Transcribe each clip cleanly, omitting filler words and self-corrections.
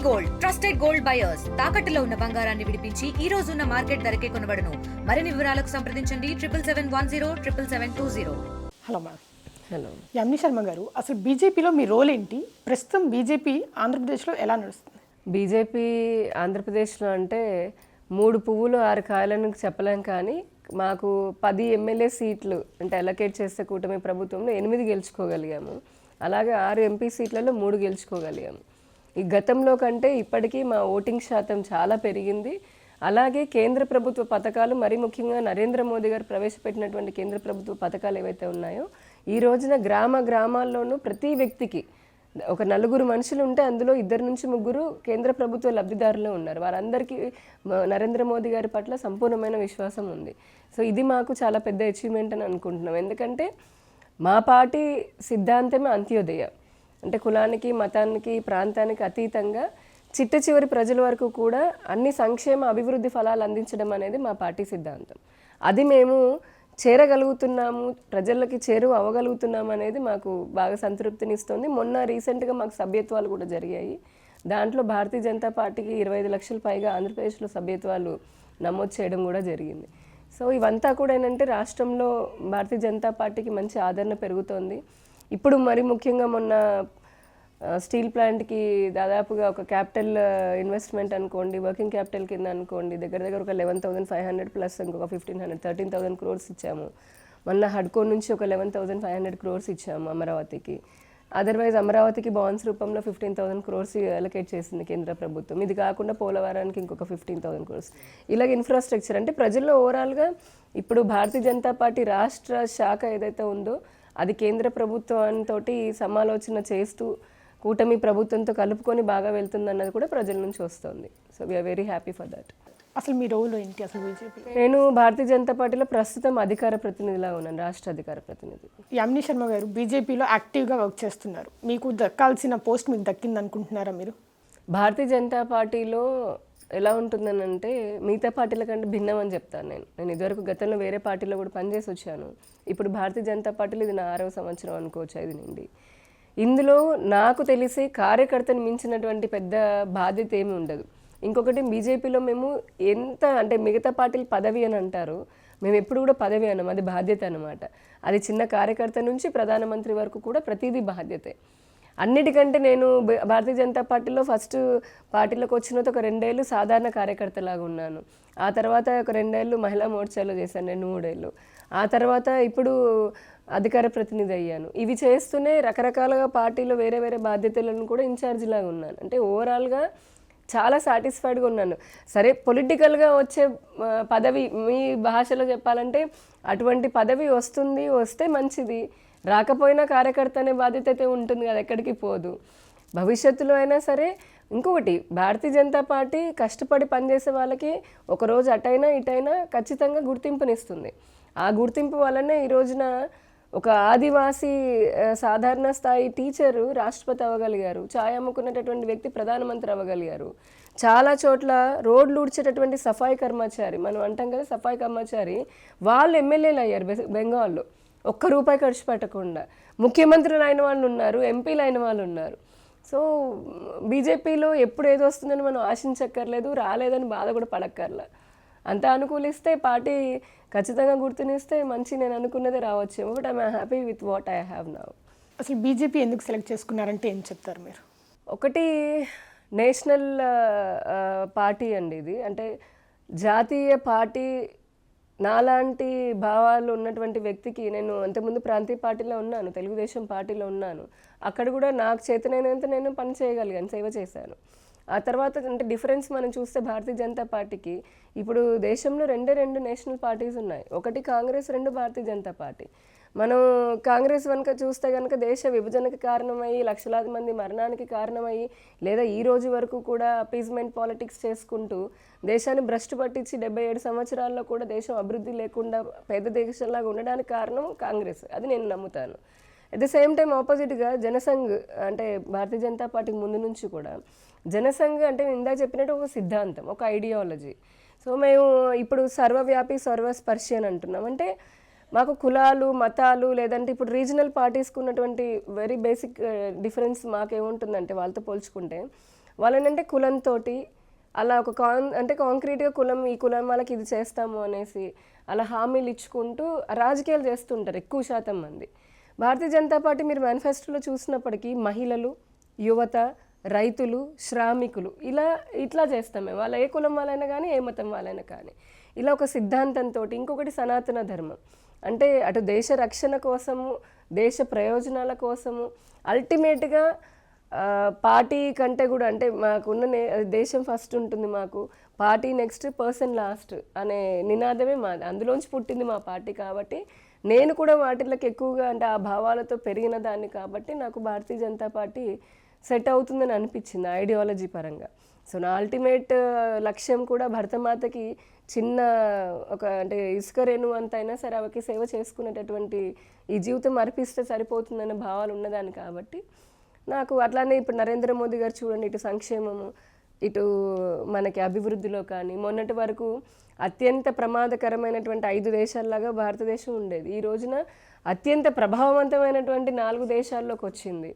Gold trusted gold buyers తాకట్టులో ఉన్న బంగారాన్ని విడిపించి ఈ రోజు ఉన్న మార్కెట్ ధరకే కొనబడును. మరిన్ని వివరాలకు సంప్రదించండి 7710777220. Hello madam. Hello Yamini Sharma గారు, అసలు బీజేపీలో మీ రోల్ ఏంటి? ప్రస్తుతం బీజేపీ ఆంధ్రప్రదేశ్లో ఎలా నడుస్తుంది? బీజేపీ ఆంధ్రప్రదేశ్లో అంటే 3 పువ్వులు 6 కాయలను చెప్పలేం, కానీ మాకు 10 ఎమ్మెల్యే సీట్లు అంటే అలొకేట్ చేస్తే కూటమి ప్రభుత్వంలో 8 గెలుచుకోగలిగాము. అలాగే 6 ఎంపీ సీట్లలో 3 గెలుచుకోగలిగాము. ఈ గతంలో కంటే ఇప్పటికీ మా ఓటింగ్ శాతం చాలా పెరిగింది. అలాగే కేంద్ర ప్రభుత్వ పథకాలు, మరీ ముఖ్యంగా నరేంద్ర మోదీ గారు ప్రవేశపెట్టినటువంటి కేంద్ర ప్రభుత్వ పథకాలు ఏవైతే ఉన్నాయో, ఈ రోజున గ్రామాల్లోనూ ప్రతి వ్యక్తికి ఒక 4 మనుషులు ఉంటే అందులో 2 నుంచి 3 కేంద్ర ప్రభుత్వ లబ్ధిదారులు ఉన్నారు. వారందరికీ నరేంద్ర మోదీ గారి పట్ల సంపూర్ణమైన విశ్వాసం ఉంది. సో ఇది మాకు చాలా పెద్ద అచీవ్మెంట్ అని అనుకుంటున్నాం. ఎందుకంటే మా పార్టీ సిద్ధాంతమే అంత్యోదయ, అంటే కులానికి, మతానికి, ప్రాంతానికి అతీతంగా చిట్ట చివరి ప్రజల వరకు కూడా అన్ని సంక్షేమ అభివృద్ధి ఫలాలు అందించడం అనేది మా పార్టీ సిద్ధాంతం. అది మేము చేరగలుగుతున్నాము, ప్రజలకి చేరువ అవ్వగలుగుతున్నాము అనేది మాకు బాగా సంతృప్తినిస్తుంది. మొన్న రీసెంట్గా మాకు సభ్యత్వాలు కూడా జరిగాయి. దాంట్లో భారతీయ జనతా పార్టీకి 25 లక్షల పైగా ఆంధ్రప్రదేశ్లో సభ్యత్వాలు నమోదు చేయడం కూడా జరిగింది. సో ఇవంతా కూడా ఏంటంటే రాష్ట్రంలో భారతీయ జనతా పార్టీకి మంచి ఆదరణ పెరుగుతోంది. ఇప్పుడు మరి ముఖ్యంగా మొన్న స్టీల్ ప్లాంట్కి దాదాపుగా ఒక క్యాపిటల్ ఇన్వెస్ట్మెంట్ అనుకోండి, వర్కింగ్ క్యాపిటల్ కింద అనుకోండి, దగ్గర ఒక 11,500 ప్లస్ ఇంకొక 13,000 crores ఇచ్చాము. మళ్ళీ హడ్కో నుంచి ఒక 11,500 crores ఇచ్చాము అమరావతికి. అదర్వైజ్ అమరావతికి బాండ్స్ రూపంలో 15,000 crores అలొకేట్ చేసింది కేంద్ర ప్రభుత్వం. ఇది కాకుండా పోలవరానికి ఇంకొక 15,000 crores. ఇలాగ ఇన్ఫ్రాస్ట్రక్చర్ అంటే ప్రజల్లో ఓవరాల్గా ఇప్పుడు భారతీయ జనతా పార్టీ రాష్ట్ర శాఖ ఏదైతే ఉందో అది కేంద్ర ప్రభుత్వంతో సమాలోచన చేస్తూ కూటమి ప్రభుత్వంతో కలుపుకొని బాగా వెళ్తుందన్నది కూడా ప్రజల నుంచి వస్తుంది. So we're very happy for that. అసలు మీ రోల్ ఏంటి అసలు బీజేపీ? నేను భారతీయ జనతా పార్టీలో ప్రస్తుతం అధికార ప్రతినిధిలా ఉన్నాను, రాష్ట్ర అధికార ప్రతినిధి. యామిని శర్మ గారు బీజేపీలో యాక్టివ్గా వర్క్ చేస్తున్నారు. మీకు దక్కాల్సిన పోస్ట్ మీకు దక్కింది అనుకుంటున్నారా మీరు? భారతీయ జనతా పార్టీలో ఎలా ఉంటుందని అంటే మిగతా పార్టీల కంటే భిన్నం అని చెప్తాను నేను ఇదివరకు గతంలో వేరే పార్టీలో కూడా పనిచేసి వచ్చాను. ఇప్పుడు భారతీయ జనతా పార్టీలో ఇది నా 6వ సంవత్సరం అనుకోవచ్చు, 5 నుండి. ఇందులో నాకు తెలిసి కార్యకర్తను మించినటువంటి పెద్ద బాధ్యత ఏమి ఉండదు. ఇంకొకటి బీజేపీలో మేము ఎంత అంటే మిగతా పార్టీలు పదవి అని అంటారు, మేము ఎప్పుడు కూడా పదవి అన్నాం, అది బాధ్యత అన్నమాట. అది చిన్న కార్యకర్త నుంచి ప్రధానమంత్రి వరకు కూడా ప్రతిదీ బాధ్యతే. అన్నిటికంటే నేను భారతీయ జనతా పార్టీలో ఫస్ట్ పార్టీలోకి వచ్చిన ఒక 2 ఏళ్ళు సాధారణ కార్యకర్తలాగా ఉన్నాను. ఆ తర్వాత ఒక 2 ఏళ్ళు మహిళా మోర్చాలో చేశాను, 2-3 ఏళ్ళు. ఆ తర్వాత ఇప్పుడు అధికార ప్రతినిధి అయ్యాను. ఇవి చేస్తూనే రకరకాలుగా పార్టీలో వేరే వేరే బాధ్యతలను కూడా ఇన్ఛార్జ్ లాగా ఉన్నాను. అంటే ఓవరాల్గా చాలా సాటిస్ఫైడ్గా ఉన్నాను. సరే పొలిటికల్గా వచ్చే పదవి, మీ భాషలో చెప్పాలంటే అటువంటి పదవి వస్తే మంచిది, రాకపోయినా కార్యకర్త అనే బాధ్యత అయితే ఉంటుంది కదా, ఎక్కడికి పోదు. భవిష్యత్తులో అయినా సరే ఇంకొకటి, భారతీయ జనతా పార్టీ కష్టపడి పనిచేసే వాళ్ళకి ఒకరోజు అటైనా ఇటైనా ఖచ్చితంగా గుర్తింపునిస్తుంది. ఆ గుర్తింపు వల్లనే ఈ రోజున ఒక ఆదివాసీ సాధారణ స్థాయి టీచరు రాష్ట్రపతి అవ్వగలిగారు, ఛాయ్ అమ్ముకునేటటువంటి వ్యక్తి ప్రధానమంత్రి అవ్వగలిగారు. చాలా చోట్ల రోడ్లు ఊడ్చేటటువంటి సఫాయి కర్మచారి, మనం అంటాం కదా సఫాయి కర్మచారి, వాళ్ళు ఎమ్మెల్యేలు అయ్యారు బెంగాల్లో, ₹1 ఖర్చు పెట్టకుండా. ముఖ్యమంత్రులు అయిన వాళ్ళు ఉన్నారు, ఎంపీలు అయిన వాళ్ళు ఉన్నారు. సో బీజేపీలో ఎప్పుడు ఏదో వస్తుందని మనం ఆశించక్కర్లేదు, రాలేదని బాధ కూడా పడక్కర్లే. అంతా అనుకూలిస్తే పార్టీ ఖచ్చితంగా గుర్తునిస్తే మంచి నేను అనుకున్నదే రావచ్చేమో. But I'm happy with what I have now. అసలు బీజేపీ ఎందుకు సెలెక్ట్ చేసుకున్నారంటే ఏం చెప్తారు మీరు? ఒకటి, నేషనల్ పార్టీ అండి ఇది, అంటే జాతీయ పార్టీ. నాలాంటి భావాలు ఉన్నటువంటి వ్యక్తికి, నేను అంతకుముందు ప్రాంతీయ పార్టీలో ఉన్నాను, తెలుగుదేశం పార్టీలో ఉన్నాను, అక్కడ కూడా నాకు చేతనైనంత నేను పని చేయగలిగాను, సేవ చేశాను. ఆ తర్వాత అంటే డిఫరెన్స్ మనం చూస్తే భారతీయ జనతా పార్టీకి ఇప్పుడు దేశంలో 2 నేషనల్ పార్టీస్ ఉన్నాయి, ఒకటి కాంగ్రెస్, 2 భారతీయ జనతా పార్టీ. మనం కాంగ్రెస్ వెనుక చూస్తే కనుక దేశ విభజనకి కారణమయ్యి, లక్షలాది మంది మరణానికి కారణమయ్యి, లేదా ఈ రోజు వరకు కూడా అపీజ్మెంట్ పాలిటిక్స్ చేసుకుంటూ దేశాన్ని భ్రష్టు పట్టించి 77 సంవత్సరాల్లో కూడా దేశం అభివృద్ధి లేకుండా పేద దేశంలాగా ఉండడానికి కారణం కాంగ్రెస్, అది నేను నమ్ముతాను. అట్ ద సేమ్ టైం ఆపోజిట్గా జనసంఘ్, అంటే భారతీయ జనతా పార్టీకి ముందు నుంచి కూడా జనసంఘ్ అంటే నేను ఇందాక చెప్పినట్టు ఒక సిద్ధాంతం, ఒక ఐడియాలజీ. సో మేము ఇప్పుడు సర్వవ్యాపి సర్వస్పర్శి అని అంటున్నాం. అంటే మాకు కులాలు, మతాలు, లేదంటే ఇప్పుడు రీజనల్ పార్టీస్కి ఉన్నటువంటి వెరీ బేసిక్ డిఫరెన్స్ మాకేముంటుందంటే వాళ్ళతో పోల్చుకుంటే వాళ్ళనంటే కులంతో అలా ఒక అంటే కాంక్రీట్గా కులం ఈ కులం వాళ్ళకి ఇది చేస్తాము అనేసి అలా హామీలు ఇచ్చుకుంటూ రాజకీయాలు చేస్తుంటారు ఎక్కువ శాతం మంది. భారతీయ జనతా పార్టీ మీరు మేనిఫెస్టోలో చూసినప్పటికీ మహిళలు, యువత, రైతులు, శ్రామికులు ఇట్లా చేస్తాం మేము. వాళ్ళ ఏ కులం వాళ్ళైనా కానీ ఏ మతం వాళ్ళైనా కానీ ఇలా ఒక సిద్ధాంతంతో. ఇంకొకటి సనాతన ధర్మం, అంటే అటు దేశ రక్షణ కోసము, దేశ ప్రయోజనాల కోసము, అల్టిమేట్గా పార్టీ కంటే కూడా అంటే మాకున్న దేశం ఫస్ట్ ఉంటుంది, మాకు పార్టీ నెక్స్ట్, పర్సన్ లాస్ట్ అనే నినాదమే మాది. అందులోంచి పుట్టింది మా పార్టీ కాబట్టి నేను కూడా వాటిలోకి ఎక్కువగా అంటే ఆ భావాలతో పెరిగిన దాన్ని కాబట్టి నాకు భారతీయ జనతా పార్టీ సెట్ అవుతుందని అనిపించింది ఐడియాలజీ పరంగా. సో నా అల్టిమేట్ లక్ష్యం కూడా భరతమాతకి చిన్న ఒక అంటే ఇసుక రేణు అంత అయినా సరే ఆమెకి సేవ చేసుకునేటటువంటి ఈ జీవితం అర్పిస్తే సరిపోతుందనే భావాలు ఉన్నదాన్ని కాబట్టి నాకు అట్లానే ఇప్పుడు నరేంద్ర మోదీ గారు చూడండి, ఇటు సంక్షేమము, ఇటు మనకి అభివృద్ధిలో కానీ మొన్నటి వరకు అత్యంత ప్రమాదకరమైనటువంటి 5 దేశాల్లాగా భారతదేశం ఉండేది. ఈ రోజున అత్యంత ప్రభావవంతమైనటువంటి 4 దేశాల్లోకి వచ్చింది.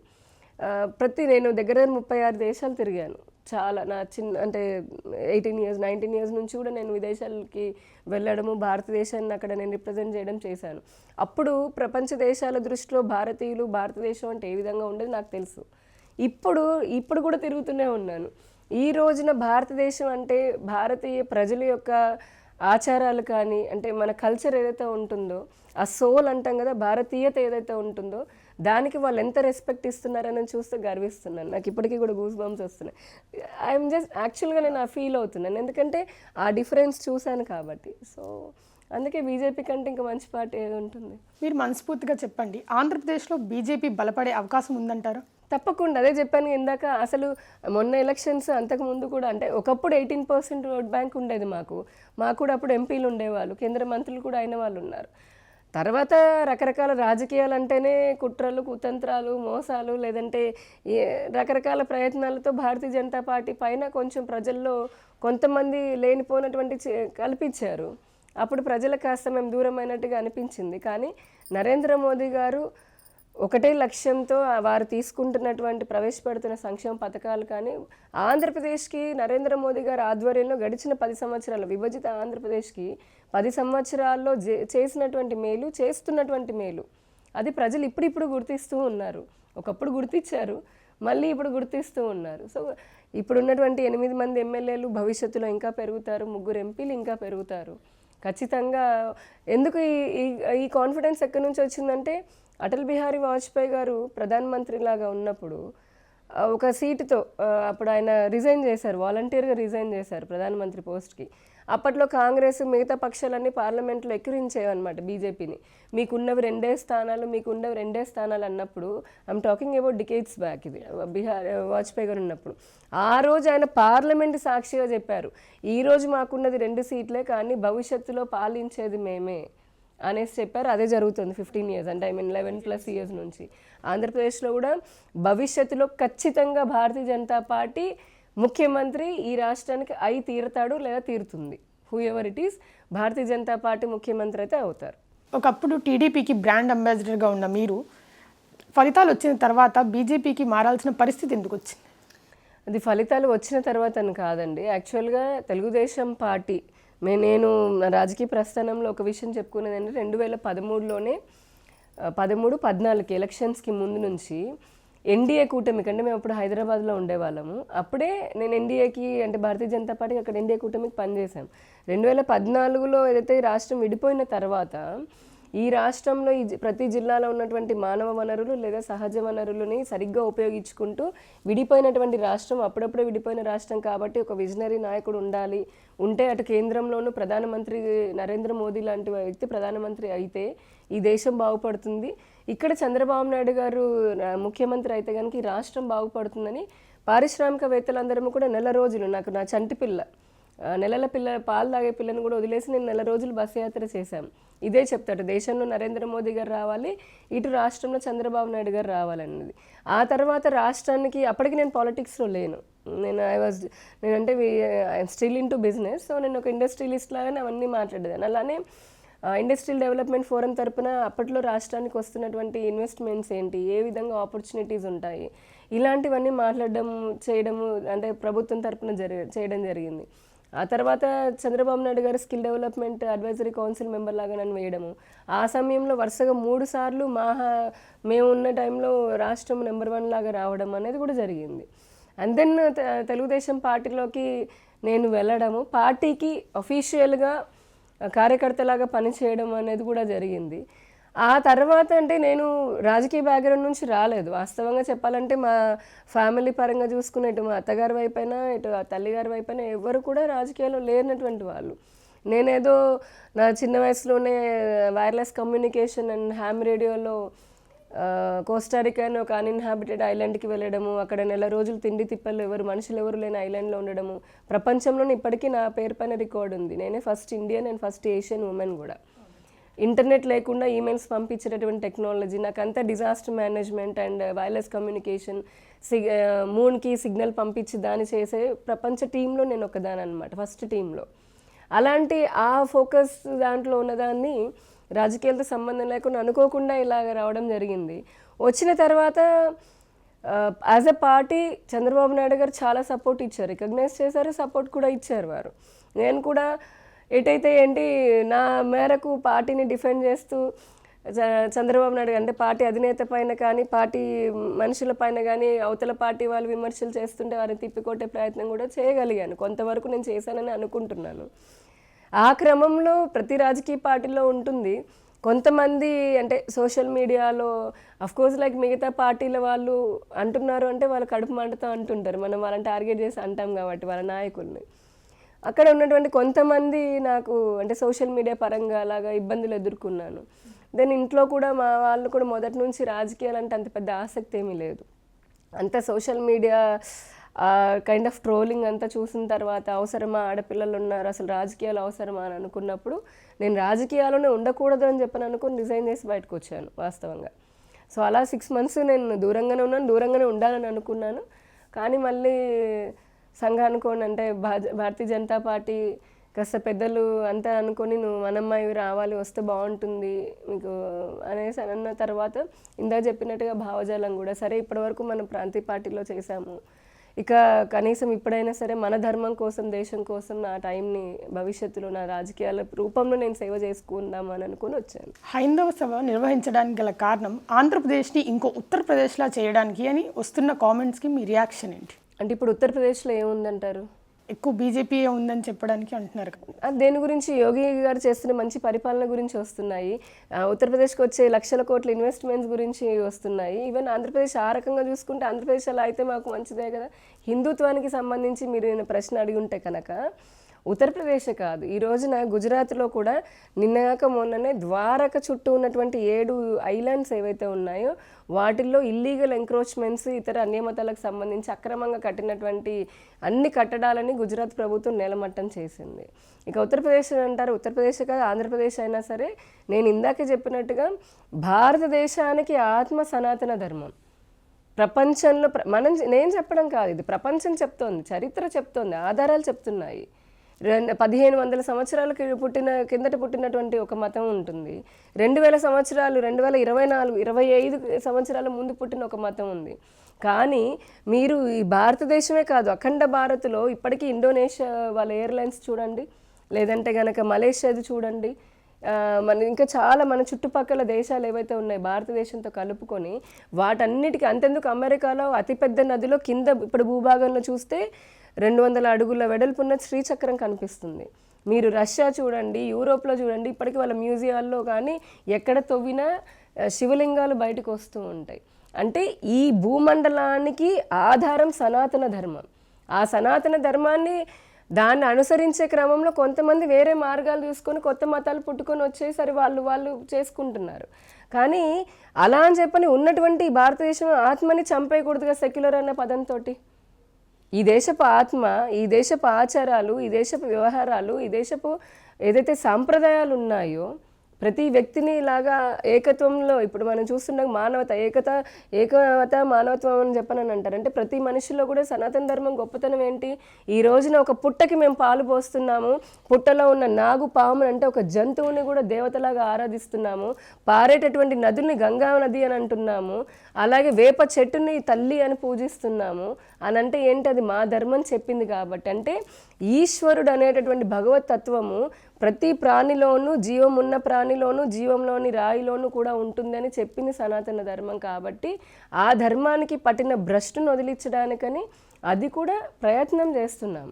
నేను దగ్గర 36 దేశాలు తిరిగాను. చాలా నా అంటే 18 ఇయర్స్ 19 ఇయర్స్ నుంచి కూడా నేను విదేశాలకి వెళ్ళడము, భారతదేశాన్ని అక్కడ నేను రిప్రజెంట్ చేయడం చేశాను. అప్పుడు ప్రపంచ దేశాల దృష్టిలో భారతీయులు, భారతదేశం అంటే ఏ విధంగా ఉండేది నాకు తెలుసు. ఇప్పుడు కూడా తిరుగుతూనే ఉన్నాను. ఈ రోజున భారతదేశం అంటే భారతీయ ప్రజల యొక్క ఆచారాలు కానీ అంటే మన కల్చర్ ఏదైతే ఉంటుందో, ఆ సోల్ అంటాం కదా, భారతీయత ఏదైతే ఉంటుందో దానికి వాళ్ళు ఎంత రెస్పెక్ట్ ఇస్తున్నారని చూస్తే గర్విస్తున్నాను. నాకు ఇప్పటికీ కూడా గూస్ బంప్స్ వస్తున్నాయి. ఐఎమ్ జస్ట్ యాక్చువల్గా నేను ఫీల్ అవుతున్నాను, ఎందుకంటే ఆ డిఫరెన్స్ చూశాను కాబట్టి. సో అందుకే బీజేపీ కంటే ఇంకా మంచి పార్టీ ఏది ఉంటుంది? మీరు మనస్ఫూర్తిగా చెప్పండి, ఆంధ్రప్రదేశ్లో బీజేపీ బలపడే అవకాశం ఉందంటారా? తప్పకుండా. అదే చెప్పాను ఇందాక, అసలు మొన్న ఎలక్షన్స్ అంతకుముందు కూడా అంటే ఒకప్పుడు 18% ఓట్ బ్యాంక్ ఉండేది మాకు కూడా అప్పుడు ఎంపీలు ఉండేవాళ్ళు, కేంద్ర మంత్రులు కూడా అయిన వాళ్ళు ఉన్నారు. తర్వాత రకరకాల రాజకీయాలు అంటేనే కుట్రలు, కుతంత్రాలు, మోసాలు, లేదంటే రకరకాల ప్రయత్నాలతో భారతీయ జనతా పార్టీ పైన కొంచెం ప్రజల్లో కొంతమంది లేనిపోయినటువంటి కల్పించారు. అప్పుడు ప్రజలకు కాస్త మేము దూరమైనట్టుగా అనిపించింది. కానీ నరేంద్ర మోదీ గారు ఒకటే లక్ష్యంతో వారు తీసుకుంటున్నటువంటి ప్రవేశపెడుతున్న సంక్షేమ పథకాలు కానీ ఆంధ్రప్రదేశ్కి నరేంద్ర మోదీ గారి ఆధ్వర్యంలో గడిచిన 10 సంవత్సరాలు విభజిత ఆంధ్రప్రదేశ్కి 10 సంవత్సరాల్లో చేసినటువంటి మేలు, చేస్తున్నటువంటి మేలు అది ప్రజలు ఇప్పుడిప్పుడు గుర్తిస్తూ ఉన్నారు. ఒకప్పుడు గుర్తించారు, మళ్ళీ ఇప్పుడు గుర్తిస్తూ ఉన్నారు. సో ఇప్పుడున్నటువంటి 8 మంది ఎమ్మెల్యేలు భవిష్యత్తులో ఇంకా పెరుగుతారు, 3 ఎంపీలు ఇంకా పెరుగుతారు ఖచ్చితంగా. ఎందుకు ఈ కాన్ఫిడెన్స్ ఎక్కడి నుంచి వచ్చిందంటే అటల్ బిహారీ వాజ్పేయి గారు ప్రధానమంత్రిలాగా ఉన్నప్పుడు ఒక సీటుతో అప్పుడు ఆయన రిజైన్ చేశారు, వాలంటీర్గా రిజైన్ చేశారు ప్రధానమంత్రి పోస్ట్కి. అప్పట్లో కాంగ్రెస్ మిగతా పక్షాలన్నీ పార్లమెంట్లో ఎక్కిరించేవన్నమాట బీజేపీని. మీకున్నవి 2 స్థానాలు అన్నప్పుడు I'm talking about decades back, ఇది వాజ్పేయి గారు ఉన్నప్పుడు. ఆ రోజు ఆయన పార్లమెంట్ సాక్షిగా చెప్పారు, ఈరోజు మాకున్నది 2 సీట్లే కానీ భవిష్యత్తులో పాలించేది మేమే అనేసి చెప్పారు. అదే జరుగుతుంది 15 ఇయర్స్, అంటే 11+ ఇయర్స్ నుంచి. ఆంధ్రప్రదేశ్లో కూడా భవిష్యత్తులో ఖచ్చితంగా భారతీయ జనతా పార్టీ ముఖ్యమంత్రి ఈ రాష్ట్రానికి అయి తీరుతాడు లేదా తీరుతుంది. Who ever it is, Bharatiya Janata party ముఖ్యమంత్రి అయితే అవుతారు. ఒకప్పుడు టీడీపీకి బ్రాండ్ అంబాసిడర్గా ఉన్న మీరు ఫలితాలు వచ్చిన తర్వాత బీజేపీకి మారాల్సిన పరిస్థితి ఎందుకు వచ్చింది? అది ఫలితాలు వచ్చిన తర్వాత అని కాదండి. యాక్చువల్గా తెలుగుదేశం పార్టీ నేను రాజకీయ ప్రస్థానంలో ఒక విషయం చెప్పుకునేది ఏంటంటే 2013లోనే 13-14 ఎలక్షన్స్కి ముందు నుంచి ఎన్డీఏ కూటమి కంటే మేము అప్పుడు హైదరాబాద్లో ఉండేవాళ్ళము. అప్పుడే నేను ఎన్డీఏకి అంటే భారతీయ జనతా పార్టీకి అక్కడ ఎన్డీఏ కూటమికి పనిచేశాం. 2014లో ఏదైతే రాష్ట్రం విడిపోయిన తర్వాత ఈ రాష్ట్రంలో ప్రతి జిల్లాలో ఉన్నటువంటి మానవ వనరులు లేదా సహజ వనరులని సరిగ్గా ఉపయోగించుకుంటూ విడిపోయినటువంటి రాష్ట్రం, అప్పుడప్పుడే విడిపోయిన రాష్ట్రం కాబట్టి ఒక విజనరీ నాయకుడు ఉంటే అటు కేంద్రంలోనూ ప్రధానమంత్రి నరేంద్ర మోదీ లాంటి వ్యక్తి ప్రధానమంత్రి అయితే ఈ దేశం బాగుపడుతుంది, ఇక్కడ చంద్రబాబు నాయుడు గారు ముఖ్యమంత్రి అయితే కనుక ఈ రాష్ట్రం బాగుపడుతుందని పారిశ్రామికవేత్తలందరూ కూడా నెల రోజులు, నాకు నా చంటి పిల్ల నెలల పాలు తాగే పిల్లని కూడా వదిలేసి నేను నెల రోజులు బస్సు యాత్ర చేశాం. ఇదే చెప్తాడు, దేశంలో నరేంద్ర మోదీ గారు రావాలి, ఇటు రాష్ట్రంలో చంద్రబాబు నాయుడు గారు రావాలన్నది. ఆ తర్వాత రాష్ట్రానికి అప్పటికి నేను పాలిటిక్స్లో లేను, నేనంటే I'm still in to business. So నేను ఒక ఇండస్ట్రియలిస్ట్ లాగానే అవన్నీ మాట్లాడేదాన్ని. అలానే ఇండస్ట్రియల్ డెవలప్మెంట్ ఫోరం తరపున అప్పట్లో రాష్ట్రానికి వస్తున్నటువంటి ఇన్వెస్ట్మెంట్స్ ఏంటి, ఏ విధంగా ఆపర్చునిటీస్ ఉంటాయి, ఇలాంటివన్నీ మాట్లాడడం చేయడము అంటే ప్రభుత్వం తరపున చేయడం జరిగింది. ఆ తర్వాత చంద్రబాబు నాయుడు గారు skill development advisory council member లాగా నన్ను వేయడము, ఆ సమయంలో వరుసగా 3 సార్లు మేము ఉన్న టైంలో రాష్ట్రం నెంబర్ 1 లాగా రావడం అనేది కూడా జరిగింది. అండ్ దెన్ తెలుగుదేశం పార్టీలోకి నేను వెళ్ళడము, పార్టీకి అఫీషియల్గా కార్యకర్తలాగా పనిచేయడం అనేది కూడా జరిగింది. ఆ తర్వాత అంటే నేను రాజకీయ బ్యాక్గ్రౌండ్ నుంచి రాలేదు. వాస్తవంగా చెప్పాలంటే మా ఫ్యామిలీ పరంగా చూసుకునే ఇటు మా అత్తగారి వైపైనా ఇటు తల్లిగారి వైపైనా ఎవరు కూడా రాజకీయాల్లో లేనటువంటి వాళ్ళు. నేనేదో నా చిన్న వయసులోనే వైర్లెస్ కమ్యూనికేషన్ అండ్ హ్యామ్ రేడియోలో కోస్టారికా అని ఒక అన్ఇన్హాబిటెడ్ ఐలాండ్కి వెళ్ళడము, అక్కడ నెల రోజులు తిండి తిప్పలు మనుషులు ఎవరు లేని ఐలాండ్లో ఉండడము, ప్రపంచంలోనే ఇప్పటికీ నా పేరు పైన రికార్డు ఉంది. నేనే first Indian and first Asian women కూడా. ఇంటర్నెట్ లేకుండా ఈమెయిల్స్ పంపించేటటువంటి టెక్నాలజీ, నాకంతా disaster management and wireless communication, మూన్కి సిగ్నల్ పంపించి దాన్ని చేసే ప్రపంచ టీంలో నేను ఒకదాని అనమాట, ఫస్ట్ టీంలో. అలాంటి ఆ ఫోకస్ దాంట్లో ఉన్నదాన్ని రాజకీయాలతో సంబంధం లేకుండా అనుకోకుండా ఇలాగ రావడం జరిగింది. వచ్చిన తర్వాత as a party Chandrababu Naidu గారు చాలా సపోర్ట్ ఇచ్చారు, రికగ్నైజ్ చేశారు, సపోర్ట్ కూడా ఇచ్చారు వారు. నేను కూడా ఎటైతే ఏంటి నా మేరకు పార్టీని డిఫెండ్ చేస్తూ చంద్రబాబు నాయుడు అంటే పార్టీ అధినేత పైన కానీ పార్టీ మనుషుల పైన కానీ అవతల పార్టీ వాళ్ళు విమర్శలు చేస్తుంటే వారిని తిప్పికొట్టే ప్రయత్నం కూడా చేయగలిగాను. కొంతవరకు నేను చేశానని అనుకుంటున్నాను. ఆ క్రమంలో ప్రతి రాజకీయ పార్టీలో ఉంటుంది కొంతమంది అంటే సోషల్ మీడియాలో అఫ్కోర్స్ లైక్ మిగతా పార్టీల వాళ్ళు అంటున్నారు అంటే వాళ్ళు కడుపు మంటతో అంటుంటారు, మనం వాళ్ళని టార్గెట్ చేసి అంటాం కాబట్టి వాళ్ళ నాయకుల్ని. అక్కడ ఉన్నటువంటి కొంతమంది నాకు అంటే సోషల్ మీడియా పరంగా అలాగా ఇబ్బందులు ఎదుర్కొన్నాను. దెన్ ఇంట్లో కూడా మా వాళ్ళు కూడా మొదటి నుంచి రాజకీయాలు అంటే అంత పెద్ద ఆసక్తి ఏమీ లేదు. అంత social media kind of trolling అంతా చూసిన తర్వాత అవసరమా, ఆడపిల్లలు ఉన్నారు, అసలు రాజకీయాలు అవసరమా అని అనుకున్నప్పుడు నేను రాజకీయాల్లోనే ఉండకూడదు అని చెప్పని అనుకుని రిజైన్ చేసి బయటకు వచ్చాను వాస్తవంగా. సో అలా 6 months నేను దూరంగానే ఉండాలని అనుకున్నాను. కానీ మళ్ళీ సంఘానుకోని అంటే భారతీయ జనతా పార్టీ కాస్త పెద్దలు అంతా అనుకొని నువ్వు మనమ్మాయి రావాలి, వస్తే బాగుంటుంది మీకు అనేసి అన్న తర్వాత ఇందాక చెప్పినట్టుగా భావజాలం కూడా సరే ఇప్పటివరకు మనం ప్రాంతీయ పార్టీలో చేశాము, ఇక కనీసం ఇప్పుడైనా సరే మన ధర్మం కోసం దేశం కోసం నా టైంని భవిష్యత్తులో నా రాజకీయాల రూపంలో నేను సేవ చేసుకుందాము అని అనుకుని వచ్చాను. హైందవ సభ నిర్వహించడానికి గల కారణం ఆంధ్రప్రదేశ్ని ఇంకో ఉత్తరప్రదేశ్లా చేయడానికి అని వస్తున్న కామెంట్స్కి మీ రియాక్షన్ ఏంటి? అంటే ఇప్పుడు ఉత్తరప్రదేశ్లో ఏముందంటారు? ఎక్కువ బీజేపీ ఉందని చెప్పడానికి అంటున్నారు కదా. దేని గురించి? యోగి గారు చేస్తున్న మంచి పరిపాలన గురించి వస్తున్నాయి, ఉత్తరప్రదేశ్కి వచ్చే లక్షల కోట్ల ఇన్వెస్ట్మెంట్స్ గురించి వస్తున్నాయి. ఈవెన్ ఆంధ్రప్రదేశ్ ఆ రకంగా చూసుకుంటే ఆంధ్రప్రదేశ్ అలా అయితే మాకు మంచిదే కదా. హిందుత్వానికి సంబంధించి మీరు నేను ప్రశ్న అడిగి ఉంటే కనుక ఉత్తరప్రదేశే కాదు, ఈ రోజున గుజరాత్లో కూడా నిన్నగాక మొన్ననే ద్వారక చుట్టూ ఉన్నటువంటి 7 ఐలాండ్స్ ఏవైతే ఉన్నాయో వాటిల్లో ఇల్లీగల్ ఎంక్రోచ్మెంట్స్, ఇతర అన్యమతాలకు సంబంధించి అక్రమంగా కట్టినటువంటి అన్ని కట్టడాలని గుజరాత్ ప్రభుత్వం నేలమట్టం చేసింది. ఇక ఉత్తరప్రదేశ్ అంటారు, ఉత్తరప్రదేశ్ కాదు ఆంధ్రప్రదేశ్ అయినా సరే నేను ఇందాకే చెప్పినట్టుగా భారతదేశానికి ఆత్మ సనాతన ధర్మం. ప్రపంచంలో నేను చెప్పడం కాదు, ఇది ప్రపంచం చెప్తోంది, చరిత్ర చెప్తోంది, ఆధారాలు చెప్తున్నాయి. 1500 సంవత్సరాల కిందట పుట్టినటువంటి ఒక మతం ఉంటుంది. 2000 సంవత్సరాలు 2024 25 సంవత్సరాల ముందు పుట్టిన ఒక మతం ఉంది. కానీ మీరు ఈ భారతదేశమే కాదు అఖండ భారత్లో ఇప్పటికీ ఇండోనేషియా వాళ్ళ ఎయిర్లైన్స్ చూడండి, లేదంటే కనుక మలేషియాది చూడండి, ఇంకా చాలా మన చుట్టుపక్కల దేశాలు ఏవైతే ఉన్నాయి భారతదేశంతో కలుపుకొని వాటన్నిటికీ అంతెందుకు అమెరికాలో అతిపెద్ద నదిలో కింద ఇప్పుడు భూభాగంలో చూస్తే 200 అడుగుల వెడల్పున్న శ్రీచక్రం కనిపిస్తుంది. మీరు రష్యా చూడండి, యూరోప్లో చూడండి, ఇప్పటికీ వాళ్ళ మ్యూజియాల్లో కానీ ఎక్కడ తవ్వినా శివలింగాలు బయటకు వస్తూ ఉంటాయి. అంటే ఈ భూమండలానికి ఆధారం సనాతన ధర్మం. ఆ సనాతన ధర్మాన్ని దాన్ని అనుసరించే క్రమంలో కొంతమంది వేరే మార్గాలు చూసుకొని కొత్త మతాలు పుట్టుకొని వచ్చేసరి వాళ్ళు చేసుకుంటున్నారు. కానీ అలా అని చెప్పని ఉన్నటువంటి భారతదేశం ఆత్మని చంపేయకూడదుగా సెక్యులర్ అనే పదంతో. ఈ దేశపు ఆత్మ, ఈ దేశపు ఆచారాలు, ఈ దేశపు వ్యవహారాలు, ఈ దేశపు ఏదైతే సాంప్రదాయాలు ఉన్నాయో ప్రతి వ్యక్తిని ఇలాగా ఏకత్వంలో ఇప్పుడు మనం చూస్తున్న మానవత ఏకత మానవత్వం అని చెప్పనని అంటారు. అంటే ప్రతి మనిషిలో కూడా సనాతన ధర్మం గొప్పతనం ఏంటి? ఈ రోజున ఒక పుట్టకి మేము పాలు పోస్తున్నాము, పుట్టలో ఉన్న నాగు పాము అంటే ఒక జంతువుని కూడా దేవతలాగా ఆరాధిస్తున్నాము, పారేటటువంటి నదుల్ని గంగా నది అని అంటున్నాము, అలాగే వేప చెట్టుని తల్లి అని పూజిస్తున్నాము అని అంటే ఏంటి? అది మా ధర్మం చెప్పింది కాబట్టి. అంటే ఈశ్వరుడు అనేటటువంటి భగవత్ తత్వము ప్రతి ప్రాణిలోనూ, జీవం ఉన్న ప్రాణిలోనూ, జీవంలోని రాయిలోనూ కూడా ఉంటుందని చెప్పింది సనాతన ధర్మం కాబట్టి ఆ ధర్మానికి పట్టిన భ్రష్టును వదిలించడానికని అది కూడా ప్రయత్నం చేస్తున్నాం.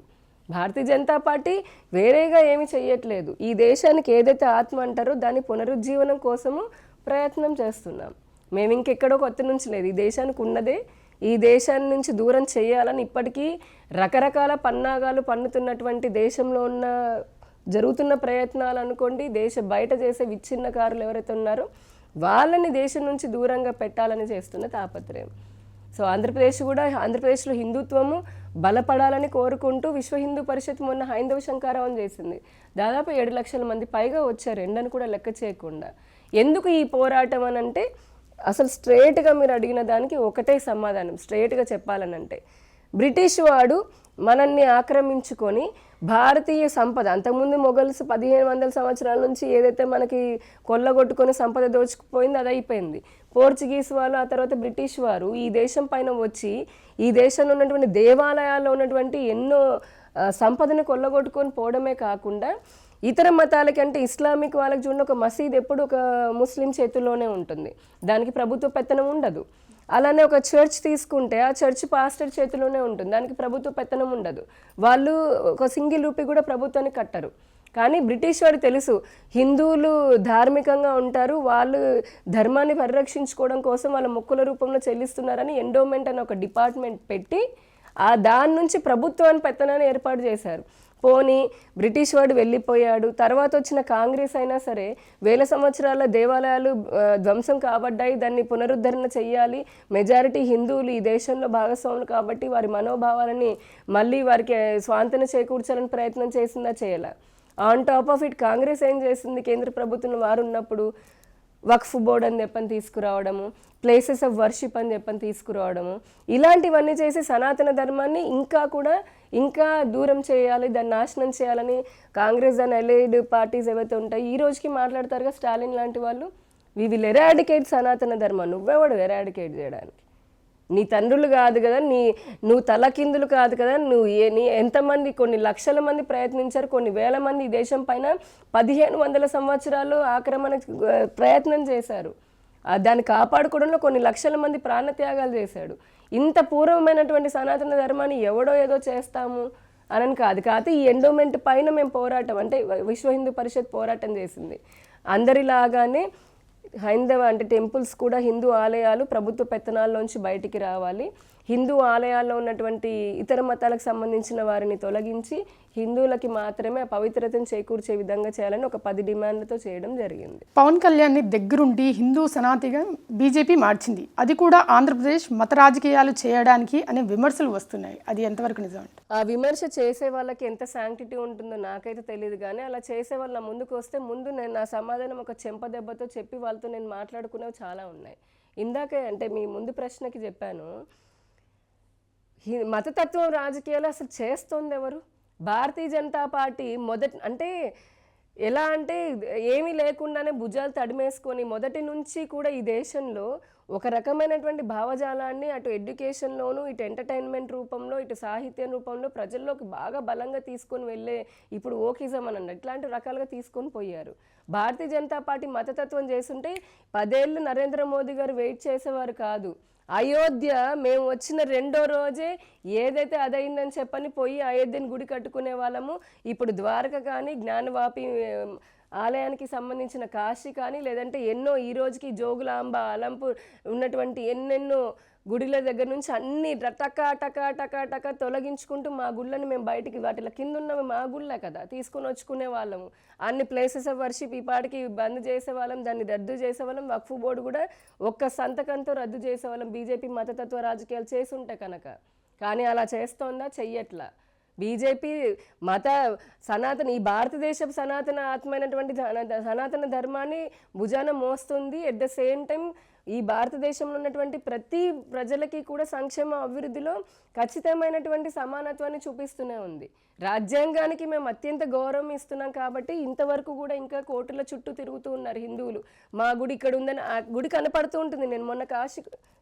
భారతీయ జనతా పార్టీ వేరేగా ఏమీ చెయ్యట్లేదు. ఈ దేశానికి ఏదైతే ఆత్మ అంటారో దాని పునరుజ్జీవనం కోసము ప్రయత్నం చేస్తున్నాం. మేము ఇంకెక్కడో కొత్త నుంచి లేదు, ఈ దేశానికి ఉన్నదే. ఈ దేశాన్ని నుంచి దూరం చేయాలని ఇప్పటికీ రకరకాల పన్నాగాలు పన్నుతున్నటువంటి దేశంలో ఉన్న జరుగుతున్న ప్రయత్నాలు అనుకోండి, దేశ బయట చేసే విచ్ఛిన్నకారులు ఎవరైతే ఉన్నారో వాళ్ళని దేశం నుంచి దూరంగా పెట్టాలని చేస్తున్న తాపత్రయం. సో ఆంధ్రప్రదేశ్లో హిందుత్వము బలపడాలని కోరుకుంటూ విశ్వ హిందూ పరిషత్ మొన్న హైందవ శంకారావం చేసింది. దాదాపు 7 లక్షల మంది పైగా వచ్చారు, ఎండను కూడా లెక్క చేయకుండా. ఎందుకు ఈ పోరాటం అని అంటే అసలు స్ట్రేట్గా మీరు అడిగిన దానికి ఒకటే సమాధానం. స్ట్రేట్గా చెప్పాలనంటే బ్రిటిష్ వాడు మనల్ని ఆక్రమించుకొని భారతీయ సంపద, అంతకుముందు మొఘల్స్ 1500 సంవత్సరాల నుంచి ఏదైతే మనకి కొల్లగొట్టుకొని సంపద దోచుకుపోయింది అది అయిపోయింది. పోర్చుగీస్ వాళ్ళు, ఆ తర్వాత బ్రిటిష్ వారు ఈ దేశం పైన వచ్చి ఈ దేశంలో ఉన్నటువంటి దేవాలయాల్లో ఉన్నటువంటి ఎన్నో సంపదను కొల్లగొట్టుకొని పోవడమే కాకుండా ఇతర మతాలకి అంటే ఇస్లామిక్ వాళ్ళకి చూడండి, ఒక మసీద్ ఎప్పుడు ఒక ముస్లిం చేతుల్లోనే ఉంటుంది, దానికి ప్రభుత్వ పెత్తనం ఉండదు. అలానే ఒక చర్చ్ తీసుకుంటే ఆ చర్చ్ పాస్టర్ చేతిలోనే ఉంటుంది, దానికి ప్రభుత్వ పెత్తనం ఉండదు. వాళ్ళు ఒక సింగిల్ రూపీ కూడా ప్రభుత్వానికి కట్టరు. కానీ బ్రిటిష్ వారికి తెలుసు హిందువులు ధార్మికంగా ఉంటారు, వాళ్ళు ధర్మాన్ని పరిరక్షించుకోవడం కోసం వాళ్ళ మొక్కుల రూపంలో చెల్లిస్తున్నారని ఎండోమెంట్ అని ఒక డిపార్ట్మెంట్ పెట్టి దాని నుంచి ప్రభుత్వాన్ని పెత్తనాన్ని ఏర్పాటు చేశారు. పోనీ బ్రిటిష్ వాడు వెళ్ళిపోయాడు, తర్వాత వచ్చిన కాంగ్రెస్ అయినా సరే 1000 సంవత్సరాల దేవాలయాలు ధ్వంసం కాబడ్డాయి, దాన్ని పునరుద్ధరణ చెయ్యాలి, మెజారిటీ హిందువులు ఈ దేశంలో భాగస్వాములు కాబట్టి వారి మనోభావాలని మళ్ళీ వారికి స్వాంతన చేకూర్చాలని ప్రయత్నం చేసిందా? చేయాల. On top of it Congress ఏం చేసింది? కేంద్ర ప్రభుత్వం వారు ఉన్నప్పుడు వక్ఫ్ బోర్డ్ అని చెప్పని తీసుకురావడము, ప్లేసెస్ ఆఫ్ వర్షిప్ అని చెప్పని తీసుకురావడము, ఇలాంటివన్నీ చేసి సనాతన ధర్మాన్ని ఇంకా దూరం చేయాలి, దాన్ని నాశనం చేయాలని కాంగ్రెస్ దాని ఎలైడ్ పార్టీస్ ఏవైతే ఉంటాయి ఈ రోజుకి మాట్లాడతారుగా స్టాలిన్ లాంటి వాళ్ళు. వి విల్ ఎరాడికేట్ సనాతన ధర్మం. నువ్వెవడు ఎరాడికేట్ చేయడానికి? నీ తండ్రులు కాదు కదా, నువ్వు తలకిందులు కాదు కదా, నీ ఎంతమంది, కొన్ని లక్షల మంది ప్రయత్నించారు, కొన్ని వేల మంది ఈ దేశం పైన 1500 సంవత్సరాలు ఆక్రమణ ప్రయత్నం చేశారు. దాన్ని కాపాడుకోవడంలో కొన్ని లక్షల మంది ప్రాణత్యాగాలు చేశాడు. ఇంత పూర్వమైనటువంటి సనాతన ధర్మాన్ని ఎవడో ఏదో చేస్తాము అని కాదు. ఈ ఎండోమెంట్ పైన మేము పోరాటం అంటే విశ్వ హిందూ పరిషత్ పోరాటం చేసింది. అందరిలాగానే హైందవ అంటే టెంపుల్స్ కూడా, హిందూ ఆలయాలు ప్రభుత్వ పెత్తనాల్లోంచి బయటికి రావాలి, హిందూ ఆలయాల్లో ఉన్నటువంటి ఇతర మతాలకు సంబంధించిన వారిని తొలగించి హిందువులకి మాత్రమే పవిత్రతను చేకూర్చే విధంగా చేయాలని ఒక 10 డిమాండ్లతో చేయడం జరిగింది. పవన్ కళ్యాణ్ని దగ్గరుండి హిందూ సనాతిగా బీజేపీ మార్చింది, అది కూడా ఆంధ్రప్రదేశ్ మత రాజకీయాలు చేయడానికి అనే విమర్శలు వస్తున్నాయి. అది ఎంతవరకు నిజం? ఆ విమర్శ చేసే వాళ్ళకి ఎంత శాంక్టిటీ ఉంటుందో నాకైతే తెలియదు, కానీ అలా చేసే వాళ్ళ ముందుకు వస్తే ముందు నేను నా సమాధానం ఒక చెంపదెబ్బతో చెప్పి వాళ్ళతో నేను మాట్లాడుకునేవి చాలా ఉన్నాయి. ఇందాకే అంటే మీ ముందు ప్రశ్నకి చెప్పాను, మతతత్వం రాజకీయాలు అసలు చేస్తోంది ఎవరు? భారతీయ జనతా పార్టీ అంటే ఎలా అంటే ఏమీ లేకుండానే భుజాలు తడిమేసుకొని మొదటి నుంచి కూడా ఈ దేశంలో ఒక రకమైనటువంటి భావజాలాన్ని అటు ఎడ్యుకేషన్లోను, ఇటు ఎంటర్టైన్మెంట్ రూపంలో, ఇటు సాహిత్యం రూపంలో ప్రజల్లోకి బాగా బలంగా తీసుకొని వెళ్ళే ఇప్పుడు ఓకిజం అని అన్నారు, ఇట్లాంటి రకాలుగా తీసుకొని పోయారు. భారతీయ జనతా పార్టీ మతతత్వం చేస్తుంటే 10 ఏళ్ళు నరేంద్ర మోదీ గారు వెయిట్ చేసేవారు కాదు. అయోధ్య మేము వచ్చిన 2వ రోజే ఏదైతే అదైందని చెప్పని పోయి అయోధ్యని గుడి కట్టుకునే వాళ్ళము. ఇప్పుడు ద్వారక కానీ, జ్ఞానవాపి ఆలయానికి సంబంధించిన కాశీ కానీ, లేదంటే ఎన్నో ఈ రోజుకి జోగులాంబ, అలంపూర్ ఉన్నటువంటి ఎన్నెన్నో గుడిల దగ్గర నుంచి అన్ని టకా తొలగించుకుంటూ మా గుళ్ళని మేము బయటికి వాటిలో కింద ఉన్నవి మా గుళ్ళే కదా తీసుకొని వచ్చుకునే వాళ్ళము. అన్ని ప్లేసెస్ ఆఫ్ వర్షిప్ ఈ పాటికి బంద్ చేసేవాళ్ళం, దాన్ని రద్దు చేసేవాళ్ళం. వక్ఫ్ బోర్డు కూడా ఒక్క సంతకంతో రద్దు చేసేవాళ్ళం బీజేపీ మతతత్వ రాజకీయాలు చేసి ఉంటే కనుక. కానీ అలా చేస్తోందా? చెయ్యట్లా. బీజేపీ ఈ భారతదేశపు సనాతన ఆత్మైనటువంటి సనాతన ధర్మాన్ని భుజాన మోస్తుంది. ఎట్ ద సేమ్ టైం ఈ భారతదేశంలో ఉన్నటువంటి ప్రతి ప్రజలకి కూడా సంక్షేమ అభివృద్ధిలో ఖచ్చితమైనటువంటి సమానత్వాన్ని చూపిస్తూనే ఉంది. రాజ్యాంగానికి మేము అత్యంత గౌరవం ఇస్తున్నాం కాబట్టి ఇంతవరకు కూడా ఇంకా కోర్టుల చుట్టూ తిరుగుతూ ఉన్నారు హిందువులు. మా గుడి ఇక్కడ ఉందని, ఆ గుడి కనపడుతూ ఉంటుంది.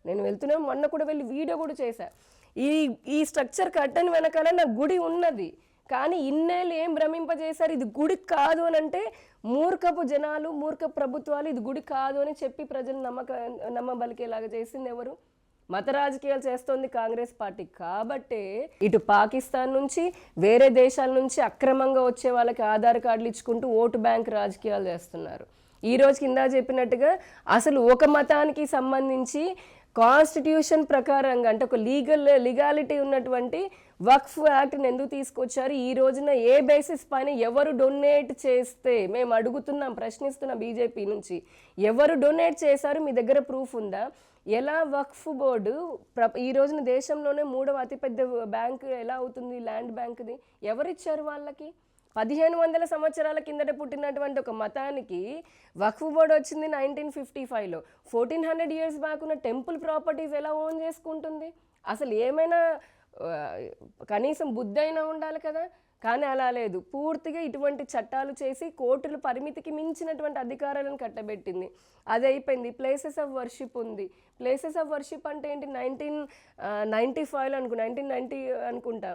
నేను వెళ్తున్నా, మొన్న కూడా వెళ్ళి వీడియో కూడా చేశా. ఈ స్ట్రక్చర్ కట్టని వెనకాల నా గుడి ఉన్నది, కానీ ఇన్నేళ్ళు ఏం భ్రమింపజేశారు ఇది గుడి కాదు అని అంటే మూర్ఖపు జనాలు, మూర్ఖ ప్రభుత్వాలు ఇది గుడి కాదు అని చెప్పి ప్రజలు నమ్మబలికేలాగా చేసింది ఎవరు? మత రాజకీయాలు చేస్తోంది కాంగ్రెస్ పార్టీ. కాబట్టే ఇటు పాకిస్తాన్ నుంచి వేరే దేశాల నుంచి అక్రమంగా వచ్చే వాళ్ళకి ఆధార్ కార్డులు ఇచ్చుకుంటూ ఓటు బ్యాంక్ రాజకీయాలు చేస్తున్నారు. ఈ రోజు కింద చెప్పినట్టుగా అసలు ఒక మతానికి సంబంధించి కాన్స్టిట్యూషన్ ప్రకారంగా అంటే ఒక లీగాలిటీ ఉన్నటువంటి వక్ఫ్ యాక్ట్ని ఎందుకు తీసుకొచ్చారు? ఈ రోజున ఏ బేసిస్ పైన ఎవరు డొనేట్ చేస్తే, మేము అడుగుతున్నాం, ప్రశ్నిస్తున్నాం బీజేపీ నుంచి, ఎవరు డొనేట్ చేశారు? మీ దగ్గర ప్రూఫ్ ఉందా? ఎలా వక్ఫ్ బోర్డు ఈ రోజున దేశంలోనే 3వ అతిపెద్ద బ్యాంకు ఎలా అవుతుంది? ల్యాండ్ బ్యాంక్ది ఎవరిచ్చారు వాళ్ళకి? 1500 సంవత్సరాల కిందట పుట్టినటువంటి ఒక మతానికి వక్ఫ్ బోర్డు వచ్చింది 1955లో. 1400 ఇయర్స్ బ్యాక్ ఉన్న టెంపుల్ ప్రాపర్టీస్ ఎలా ఓన్ చేసుకుంటుంది? అసలు ఏమైనా కనీసం బుద్ధి అయినా ఉండాలి కదా. కానీ అలా లేదు, పూర్తిగా ఇటువంటి చట్టాలు చేసి కోర్టుల పరిమితికి మించినటువంటి అధికారాలను కట్టబెట్టింది. అది అయిపోయింది. ప్లేసెస్ ఆఫ్ వర్షిప్ ఉంది. ప్లేసెస్ ఆఫ్ వర్షిప్ అంటే ఏంటి? 1995లో 1990 అనుకుంటా.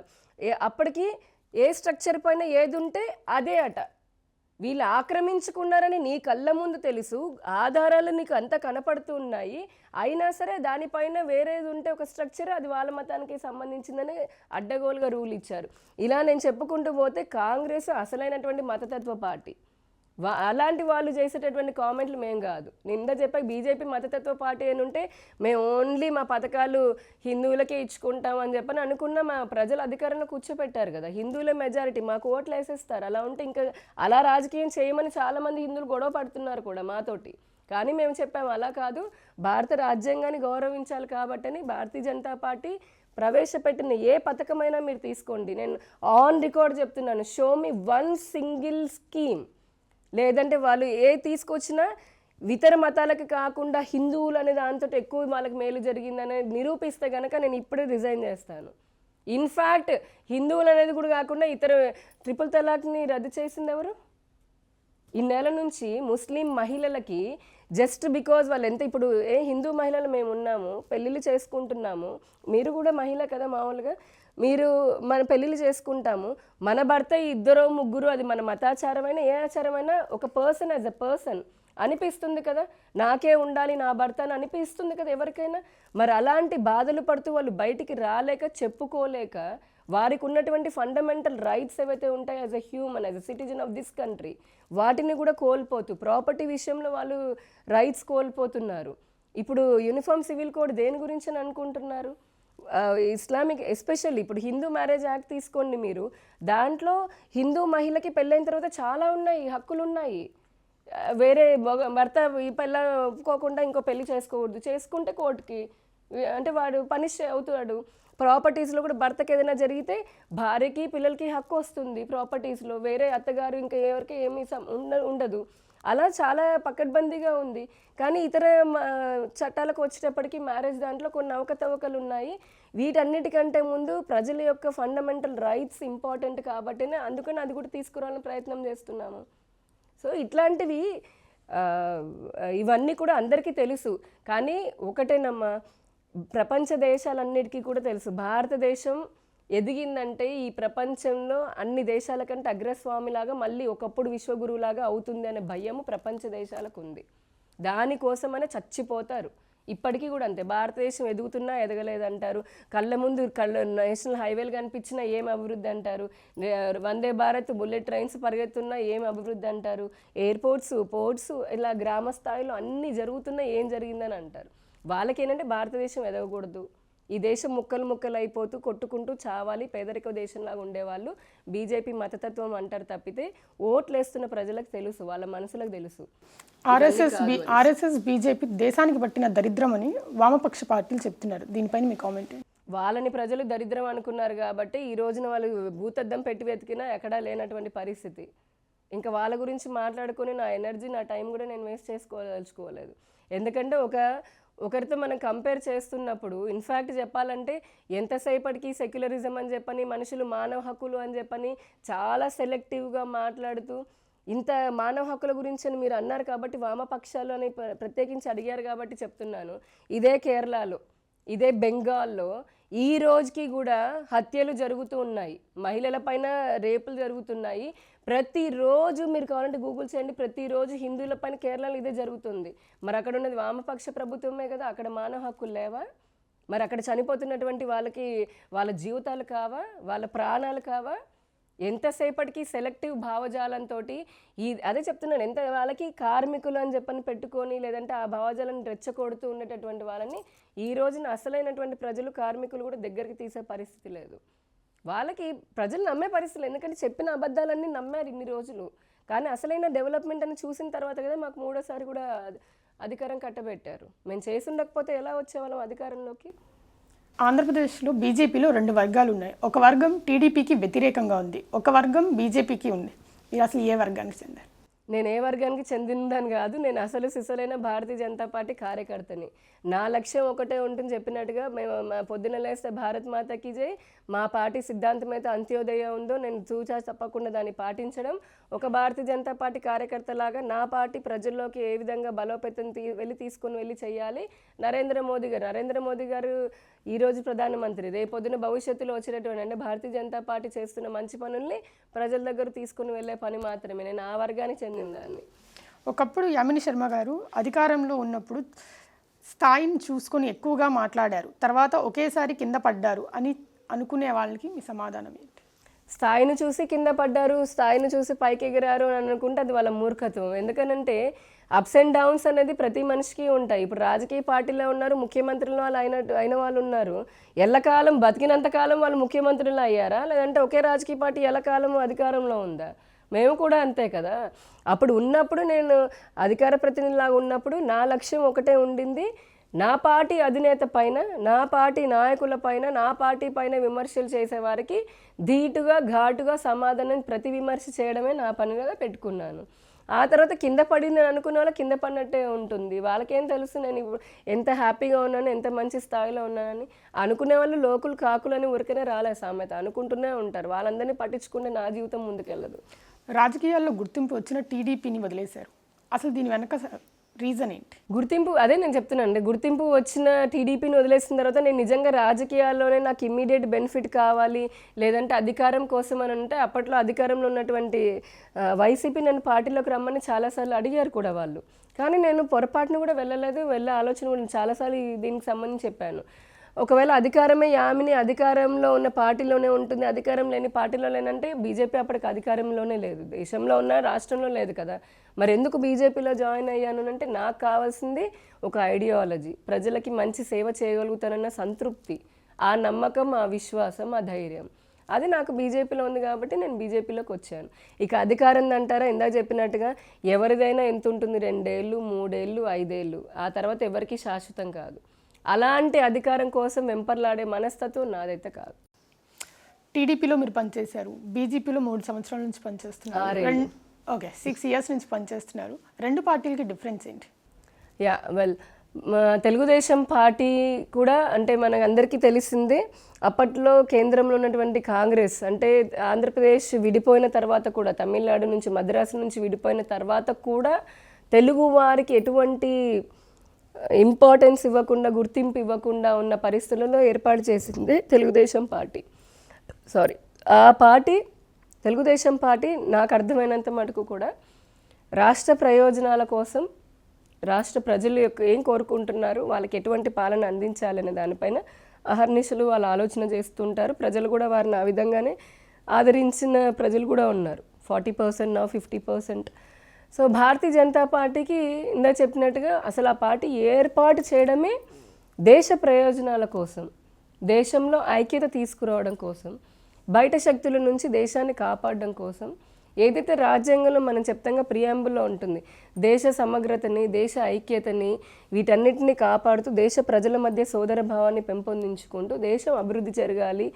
అప్పటికి ఏ స్ట్రక్చర్ పైన ఏది ఉంటే అదే అట. వీళ్ళు ఆక్రమించుకున్నారని నీ కళ్ళ ముందు తెలుసు, ఆధారాలు నీకు అంతా కనపడుతూ ఉన్నాయి, అయినా సరే దానిపైన వేరేది ఉంటే ఒక స్ట్రక్చర్ అది వాళ్ళ మతానికి సంబంధించిందని అడ్డగోలుగా రూల్ ఇచ్చారు. ఇలా నేను చెప్పుకుంటూ పోతే కాంగ్రెస్ అసలైనటువంటి మతతత్వ పార్టీ. అలాంటి వాళ్ళు చేసేటటువంటి కామెంట్లు మేము కాదు. నింద చెప్పాక బీజేపీ మతతత్వ పార్టీ అని ఉంటే మేము ఓన్లీ మా పథకాలు హిందువులకే ఇచ్చుకుంటాం అని చెప్పని అనుకున్న మా ప్రజలు అధికారంలో కూర్చోపెట్టారు కదా. హిందువులే మెజారిటీ, మాకు ఓట్లు వేసేస్తారు. అలా ఉంటే ఇంకా అలా రాజకీయం చేయమని చాలామంది హిందువులు గొడవ పడుతున్నారు కూడా మాతోటి. కానీ మేము చెప్పాము అలా కాదు, భారత రాజ్యాంగాన్ని గౌరవించాలి కాబట్టని భారతీయ జనతా పార్టీ ప్రవేశపెట్టిన ఏ పథకమైనా మీరు తీసుకోండి, నేను ఆన్ రికార్డ్ చెప్తున్నాను, show me one single scheme, లేదంటే వాళ్ళు తీసుకొచ్చినా ఇతర మతాలకు కాకుండా హిందువులు అనే దాంతో ఎక్కువ వాళ్ళకి మేలు జరిగిందని నిరూపిస్తే కనుక నేను ఇప్పుడే రిజైన్ చేస్తాను. ఇన్ఫ్యాక్ట్ హిందువులు అనేది కూడా కాకుండా ఇతర ట్రిపుల్ తలాక్ని రద్దు చేసింది ఎవరు? ఈ నెల నుంచి ముస్లిం మహిళలకి జస్ట్ బికాజ్ వాళ్ళు ఎంత ఇప్పుడు హిందూ మహిళలు మేము ఉన్నాము, పెళ్ళిళ్ళు చేసుకుంటున్నాము, మీరు కూడా మహిళ కదా మామూలుగా, మీరు మన పెళ్ళిళ్ళు చేసుకుంటాము, మన భర్త 2 3 అది మన మతాచారమైన ఏ ఆచారమైనా ఒక పర్సన్ యాజ్ అ పర్సన్ అనిపిస్తుంది కదా, నాకే ఉండాలి నా భర్త అని అనిపిస్తుంది కదా ఎవరికైనా. మరి అలాంటి బాధలు పడుతూ వాళ్ళు బయటికి రాలేక, చెప్పుకోలేక, వారికి ఉన్నటువంటి ఫండమెంటల్ రైట్స్ ఏవైతే ఉంటాయో as a human, as a citizen of this country, వాటిని కూడా కోల్పోతూ ప్రాపర్టీ విషయంలో వాళ్ళు రైట్స్ కోల్పోతున్నారు. ఇప్పుడు యూనిఫామ్ సివిల్ కోడ్ దేని గురించి అని అనుకుంటున్నారు? ఇస్లామిక్ ఎస్పెషల్లీ ఇప్పుడు హిందూ మ్యారేజ్ యాక్ట్ తీసుకోండి మీరు, దాంట్లో హిందూ మహిళకి పెళ్ళైన తర్వాత చాలా ఉన్నాయి, హక్కులు ఉన్నాయి. వేరే భర్త ఈ పెళ్ళ ఒప్పుకోకుండా ఇంకో పెళ్లి చేసుకోకూడదు, చేసుకుంటే కోర్టుకి అంటే వాడు పనిష్ అవుతాడు. ప్రాపర్టీస్లో కూడా భర్తకి ఏదైనా జరిగితే భార్యకి పిల్లలకి హక్కు వస్తుంది ప్రాపర్టీస్లో, వేరే అత్తగారు ఇంకా ఎవరికి ఏమీ ఉండదు. అలా చాలా పకడ్బందీగా ఉంది. కానీ ఇతర చట్టాలకు వచ్చేటప్పటికి మ్యారేజ్ దాంట్లో కొన్ని అవకతవకలు ఉన్నాయి. వీటన్నిటికంటే ముందు ప్రజల యొక్క ఫండమెంటల్ రైట్స్ ఇంపార్టెంట్ కాబట్టినే అందుకని అది కూడా తీసుకురావాలని ప్రయత్నం చేస్తున్నాము. సో ఇట్లాంటివి ఇవన్నీ కూడా అందరికీ తెలుసు. కానీ ఒకటేనమ్మా, ప్రపంచ దేశాలన్నిటికీ కూడా తెలుసు, భారతదేశం ఎదిగిందంటే ఈ ప్రపంచంలో అన్ని దేశాల కంటే అగ్రస్వామిలాగా మళ్ళీ ఒకప్పుడు విశ్వగురువులాగా అవుతుంది అనే భయము ప్రపంచ దేశాలకు ఉంది. దానికోసమనే చచ్చిపోతారు. ఇప్పటికీ కూడా అంతే. భారతదేశం ఎదుగుతున్నా ఎదగలేదంటారు, కళ్ళ ముందు నేషనల్ హైవేలు కనిపించినా ఏం అభివృద్ధి అంటారు, వందే భారత్ బుల్లెట్ ట్రైన్స్ పరిగెత్తున్నా ఏం అభివృద్ధి అంటారు, ఎయిర్పోర్ట్స్ పోర్ట్స్ ఇలా గ్రామ స్థాయిలో అన్నీ జరుగుతున్నా ఏం జరిగిందని అంటారు. వాళ్ళకేంటంటే భారతదేశం ఎదగకూడదు, ఈ దేశం ముక్కలు ముక్కలు అయిపోతూ కొట్టుకుంటూ చావాలి, పేదరిక దేశంలాగా ఉండేవాళ్ళు బీజేపీ మతతత్వం అంటారు తప్పితే ఓట్లు వేస్తున్న ప్రజలకు తెలుసు, వాళ్ళ మనసులకు తెలుసు. ఆర్ఎస్ఎస్ బీజేపీ దేశానికి పట్టిన దరిద్రం అని వామపక్ష పార్టీలు చెప్తున్నారు. దీనిపైన మీ కామెంట్? వాళ్ళని ప్రజలు దరిద్రం అనుకున్నారు కాబట్టి ఈ రోజున వాళ్ళు భూతద్దం పెట్టి వెతికినా ఎక్కడా లేనటువంటి పరిస్థితి. ఇంకా వాళ్ళ గురించి మాట్లాడుకొని నా ఎనర్జీ నా టైం కూడా నేను వేస్ట్ చేసుకోదలుచుకోలేదు. ఎందుకంటే ఒకరితో మనం కంపేర్ చేస్తున్నప్పుడు ఇన్ఫ్యాక్ట్ చెప్పాలంటే ఎంతసేపటికి సెక్యులరిజం అని చెప్పని, మనుషులు మానవ హక్కులు అని చెప్పని చాలా సెలెక్టివ్గా మాట్లాడుతూ, ఇంత మానవ హక్కుల గురించి అని మీరు అన్నారు కాబట్టి వామపక్షాలు అని ప్రత్యేకించి అడిగారు కాబట్టి చెప్తున్నాను. ఇదే కేరళలో, ఇదే బెంగాల్లో ఈ రోజుకి కూడా హత్యలు జరుగుతూ ఉన్నాయి, మహిళల పైన రేపులు జరుగుతున్నాయి. ప్రతిరోజు మీరు కావాలంటే గూగుల్ చేయండి, ప్రతిరోజు హిందువుల పైన కేరళలో ఇదే జరుగుతుంది. మరి అక్కడ ఉన్నది వామపక్ష ప్రభుత్వమే కదా, అక్కడ మానవ హక్కులు లేవా? మరి అక్కడ చనిపోతున్నటువంటి వాళ్ళకి వాళ్ళ జీవితాలు కావా, వాళ్ళ ప్రాణాలు కావా? ఎంతసేపటికి సెలెక్టివ్ భావజాలంతో అదే చెప్తున్నాను, ఎంత వాళ్ళకి కార్మికులు అని చెప్పని పెట్టుకొని లేదంటే ఆ భావజాలను రెచ్చగొడుతూ ఉండేటటువంటి వాళ్ళని ఈ రోజున అసలైనటువంటి ప్రజలు కార్మికులు కూడా దగ్గరికి తీసే పరిస్థితి లేదు. వాళ్ళకి ప్రజలు నమ్మే పరిస్థితులు, ఎందుకంటే చెప్పిన అబద్ధాలన్నీ నమ్మారు ఇన్ని రోజులు. కానీ అసలైన డెవలప్మెంట్ అని చూసిన తర్వాత కదా మాకు మూడోసారి కూడా అధికారం కట్టబెట్టారు. మేము చేసి ఉండకపోతే ఎలా వచ్చేవాళ్ళం అధికారంలోకి? ఆంధ్రప్రదేశ్లో బీజేపీలో 2 వర్గాలు ఉన్నాయి. ఒక వర్గం టీడీపీకి వ్యతిరేకంగా ఉంది, ఒక వర్గం బీజేపీకి ఉంది. మీరు అసలు ఏ వర్గానికి చెందారు? నేను ఏ వర్గానికి చెందిందని కాదు, నేను అసలు సిసలైన భారతీయ జనతా పార్టీ కార్యకర్తని. నా లక్ష్యం ఒకటే ఉంటుంది, చెప్పినట్టుగా మేము పొద్దున లేస్తే భారత్ మాతకి జై, మా పార్టీ సిద్ధాంతం అయితే అంత్యోదయ ఉందో నేను చూచా తప్పకుండా దాన్ని పాటించడం. ఒక భారతీయ జనతా పార్టీ కార్యకర్తలాగా నా పార్టీ ప్రజల్లోకి ఏ విధంగా బలోపేతం తీసుకొని వెళ్ళి చేయాలి. నరేంద్ర మోదీ గారు ఈరోజు ప్రధానమంత్రి, రేపొద్దున భవిష్యత్తులో వచ్చినటువంటి అంటే భారతీయ జనతా పార్టీ చేస్తున్న మంచి పనుల్ని ప్రజల దగ్గర తీసుకుని వెళ్ళే పని మాత్రమే. నేను ఆ వర్గానికి చెందిందాన్ని. ఒకప్పుడు యామిని శర్మ గారు అధికారంలో ఉన్నప్పుడు స్థాయిని చూసుకొని ఎక్కువగా మాట్లాడారు, తర్వాత ఒకేసారి కింద పడ్డారు అని అనుకునే వాళ్ళకి మీ సమాధానం ఏంటి? స్థాయిని చూసి కింద పడ్డారు, స్థాయిని చూసి పైకి ఎగిరారు అని అనుకుంటే అది వాళ్ళ మూర్ఖత్వం. ఎందుకనంటే అప్స్ అండ్ డౌన్స్ అనేది ప్రతి మనిషికి ఉంటాయి. ఇప్పుడు రాజకీయ పార్టీలో ఉన్నారు, ముఖ్యమంత్రులు వాళ్ళు అయిన వాళ్ళు ఉన్నారు. ఎల్లకాలం బతికినంతకాలం వాళ్ళు ముఖ్యమంత్రులు అయ్యారా, లేదంటే ఒకే రాజకీయ పార్టీ ఎల్లకాలం అధికారంలో ఉందా? మేము కూడా అంతే కదా. అప్పుడు ఉన్నప్పుడు నేను అధికార ప్రతినిధిలాగా ఉన్నప్పుడు నా లక్ష్యం ఒకటే ఉండింది, నా పార్టీ అధినేత పైన, నా పార్టీ నాయకుల పైన, నా పార్టీ పైన విమర్శలు చేసేవారికి ధీటుగా ఘాటుగా సమాధానం ప్రతి విమర్శ చేయడమే నా పనిగా పెట్టుకున్నాను. ఆ తర్వాత కింద పడిందని అనుకున్న వాళ్ళు కింద పడినట్టే ఉంటుంది. వాళ్ళకేం తెలుసు నేను ఇప్పుడు ఎంత హ్యాపీగా ఉన్నాను, ఎంత మంచి స్థాయిలో ఉన్నానని. అనుకునే వాళ్ళు లోకులు కాకులని ఊరికనే రాలే సామెత, అనుకుంటూనే ఉంటారు. వాళ్ళందరినీ పట్టించుకుంటే నా జీవితం ముందుకెళ్ళదు. రాజకీయాల్లో గుర్తింపు వచ్చిన టీడీపీని వదిలేశారు, అసలు దీని వెనక రీజన్ ఏంటి? గుర్తింపు అదే నేను చెప్తున్నాను, గుర్తింపు వచ్చిన టీడీపీని వదిలేసిన తర్వాత నేను నిజంగా రాజకీయాల్లోనే నాకు ఇమ్మీడియట్ బెనిఫిట్ కావాలి, లేదంటే అధికారం కోసం అని అంటే అప్పట్లో అధికారంలో ఉన్నటువంటి వైసీపీ నన్ను పార్టీలోకి రమ్మని చాలాసార్లు అడిగారు కూడా వాళ్ళు. కానీ నేను పొరపాటును కూడా వెళ్ళలేదు, వెళ్ళే ఆలోచన కూడా చాలాసార్లు దీనికి సంబంధించి చెప్పాను. ఒకవేళ అధికారమే యామిని అధికారంలో ఉన్న పార్టీలోనే ఉంటుంది, అధికారం లేని పార్టీలో లేనంటే బీజేపీ అప్పటికి అధికారంలోనే లేదు, దేశంలో ఉన్న రాష్ట్రంలో లేదు కదా. మరి ఎందుకు బీజేపీలో జాయిన్ అయ్యాను అంటే నాకు కావాల్సింది ఒక ఐడియాలజీ, ప్రజలకి మంచి సేవ చేయగలుగుతానన్న సంతృప్తి, ఆ నమ్మకం, ఆ విశ్వాసం, ఆ ధైర్యం, అది నాకు బీజేపీలో ఉంది కాబట్టి నేను బీజేపీలోకి వచ్చాను. ఇక అధికారం అంటారా, ఇందాక చెప్పినట్టుగా ఎవరిదైనా ఎంత ఉంటుంది, 2 ఏళ్ళు 3 ఏళ్ళు 5 ఏళ్ళు, ఆ తర్వాత ఎవరికి శాశ్వతం కాదు. అలాంటి అధికారం కోసం వెంపర్లాడే మనస్తత్వం నాదైతే కాదు. టీడీపీలో మీరు పనిచేశారు, బీజేపీలో 3 సంవత్సరాల నుంచి పనిచేస్తున్నారు, ఓకే 6 ఇయర్స్ నుంచి పనిచేస్తున్నారు. 2 పార్టీలకి డిఫరెన్స్ ఏంటి? తెలుగుదేశం పార్టీ కూడా అంటే మనకు అందరికీ తెలిసిందే, అప్పట్లో కేంద్రంలో ఉన్నటువంటి కాంగ్రెస్ అంటే ఆంధ్రప్రదేశ్ విడిపోయిన తర్వాత కూడా, తమిళనాడు నుంచి మద్రాసు నుంచి విడిపోయిన తర్వాత కూడా తెలుగు వారికి ఎటువంటి ఇంపార్టెన్స్ ఇవ్వకుండా, గుర్తింపు ఇవ్వకుండా ఉన్న పరిస్థితులలో ఏర్పాటు చేసింది తెలుగుదేశం పార్టీ. ఆ పార్టీ తెలుగుదేశం పార్టీ నాకు అర్థమైనంత మటుకు కూడా రాష్ట్ర ప్రయోజనాల కోసం, రాష్ట్ర ప్రజలు ఏం కోరుకుంటున్నారు, వాళ్ళకి ఎటువంటి పాలన అందించాలనే దానిపైన అహర్నిశలు వాళ్ళు ఆలోచన చేస్తుంటారు. ప్రజలు కూడా వారిని ఆ విధంగానే ఆదరించిన ప్రజలు కూడా ఉన్నారు, 40% నా 50%. సో భారతీయ జనతా పార్టీకి ఇందా చెప్పినట్టుగా అసలు ఆ పార్టీ ఏర్పాటు చేయడమే దేశ ప్రయోజనాల కోసం, దేశంలో ఐక్యత తీసుకురావడం కోసం, బయట శక్తుల నుంచి దేశాన్ని కాపాడడం కోసం, ఏదైతే రాజ్యాంగంలో మనం చెప్తాంగా ప్రియాంబుల్లో ఉంటుంది, దేశ సమగ్రతని, దేశ ఐక్యతని, వీటన్నిటిని కాపాడుతూ దేశ ప్రజల మధ్య సోదర భావాన్ని పెంపొందించుకుంటూ దేశం అభివృద్ధి జరగాలి,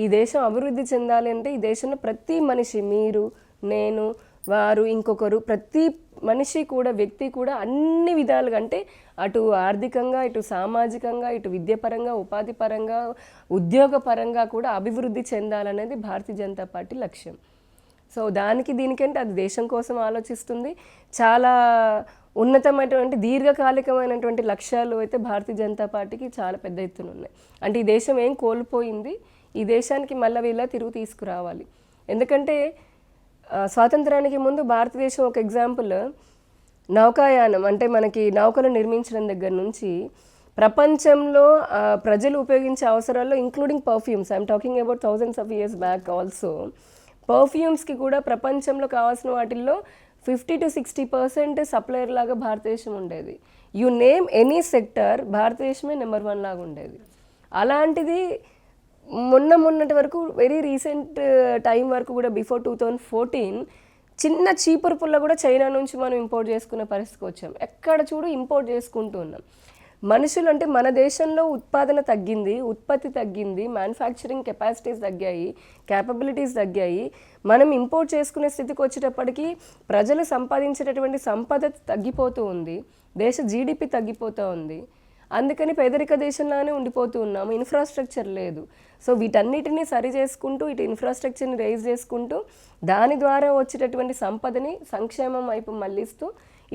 ఈ దేశం అభివృద్ధి చెందాలి అంటే ఈ దేశంలో ప్రతి మనిషి, మీరు, నేను, వారు, ఇంకొకరు, ప్రతి మనిషి కూడా, వ్యక్తి కూడా అన్ని విధాలుగా, అంటే అటు ఆర్థికంగా, ఇటు సామాజికంగా, ఇటు విద్యాపరంగా, ఉపాధి పరంగా, ఉద్యోగ పరంగా కూడా అభివృద్ధి చెందాలనేది భారతీయ జనతా పార్టీ లక్ష్యం. సో దీనికంటే అది దేశం కోసం ఆలోచిస్తుంది. చాలా ఉన్నతమైనటువంటి దీర్ఘకాలికమైనటువంటి లక్ష్యాలు అయితే భారతీయ జనతా పార్టీకి చాలా పెద్ద ఎత్తున ఉన్నాయి. అంటే ఈ దేశం ఏం కోల్పోయింది, ఈ దేశానికి మళ్ళీ వీళ్ళ తిరుగు తీసుకురావాలి. ఎందుకంటే స్వాతంత్రానికి ముందు భారతదేశం ఒక ఎగ్జాంపుల్, నౌకాయానం అంటే మనకి నౌకలు నిర్మించడం దగ్గర నుంచి ప్రపంచంలో ప్రజలు ఉపయోగించే అవసరాల్లో including perfumes, I'm talking about thousands of years back also, పర్ఫ్యూమ్స్కి కూడా ప్రపంచంలో కావాల్సిన వాటిల్లో 50 to 60% సప్లయర్ లాగా భారతదేశం ఉండేది. యు నేమ్ ఎనీ సెక్టర్, భారతదేశమే నెంబర్ 1 లాగా ఉండేది. అలాంటిది మొన్నటి వరకు, వెరీ రీసెంట్ టైం వరకు కూడా, బిఫోర్ 2014 చిన్న చీపురు పుల్ల కూడా చైనా నుంచి మనం ఇంపోర్ట్ చేసుకునే పరిస్థితికి వచ్చాం. ఎక్కడ చూడు ఇంపోర్ట్ చేసుకుంటూ ఉన్నాం. మనుషులు అంటే మన దేశంలో ఉత్పాదన తగ్గింది, ఉత్పత్తి తగ్గింది, మ్యానుఫ్యాక్చరింగ్ కెపాసిటీస్ తగ్గాయి, క్యాపబిలిటీస్ తగ్గాయి. మనం ఇంపోర్ట్ చేసుకునే స్థితికి వచ్చేటప్పటికి ప్రజలు సంపాదించేటటువంటి సంపద తగ్గిపోతూ ఉంది, దేశ జీడిపి తగ్గిపోతూ ఉంది. అందుకని పేదరిక దేశంలానే ఉండిపోతూ ఉన్నాము, ఇన్ఫ్రాస్ట్రక్చర్ లేదు. సో వీటన్నిటిని సరి చేసుకుంటూ, ఇటు ఇన్ఫ్రాస్ట్రక్చర్ని రైజ్ చేసుకుంటూ, దాని ద్వారా వచ్చేటటువంటి సంపదని సంక్షేమం వైపు మళ్ళిస్తూ,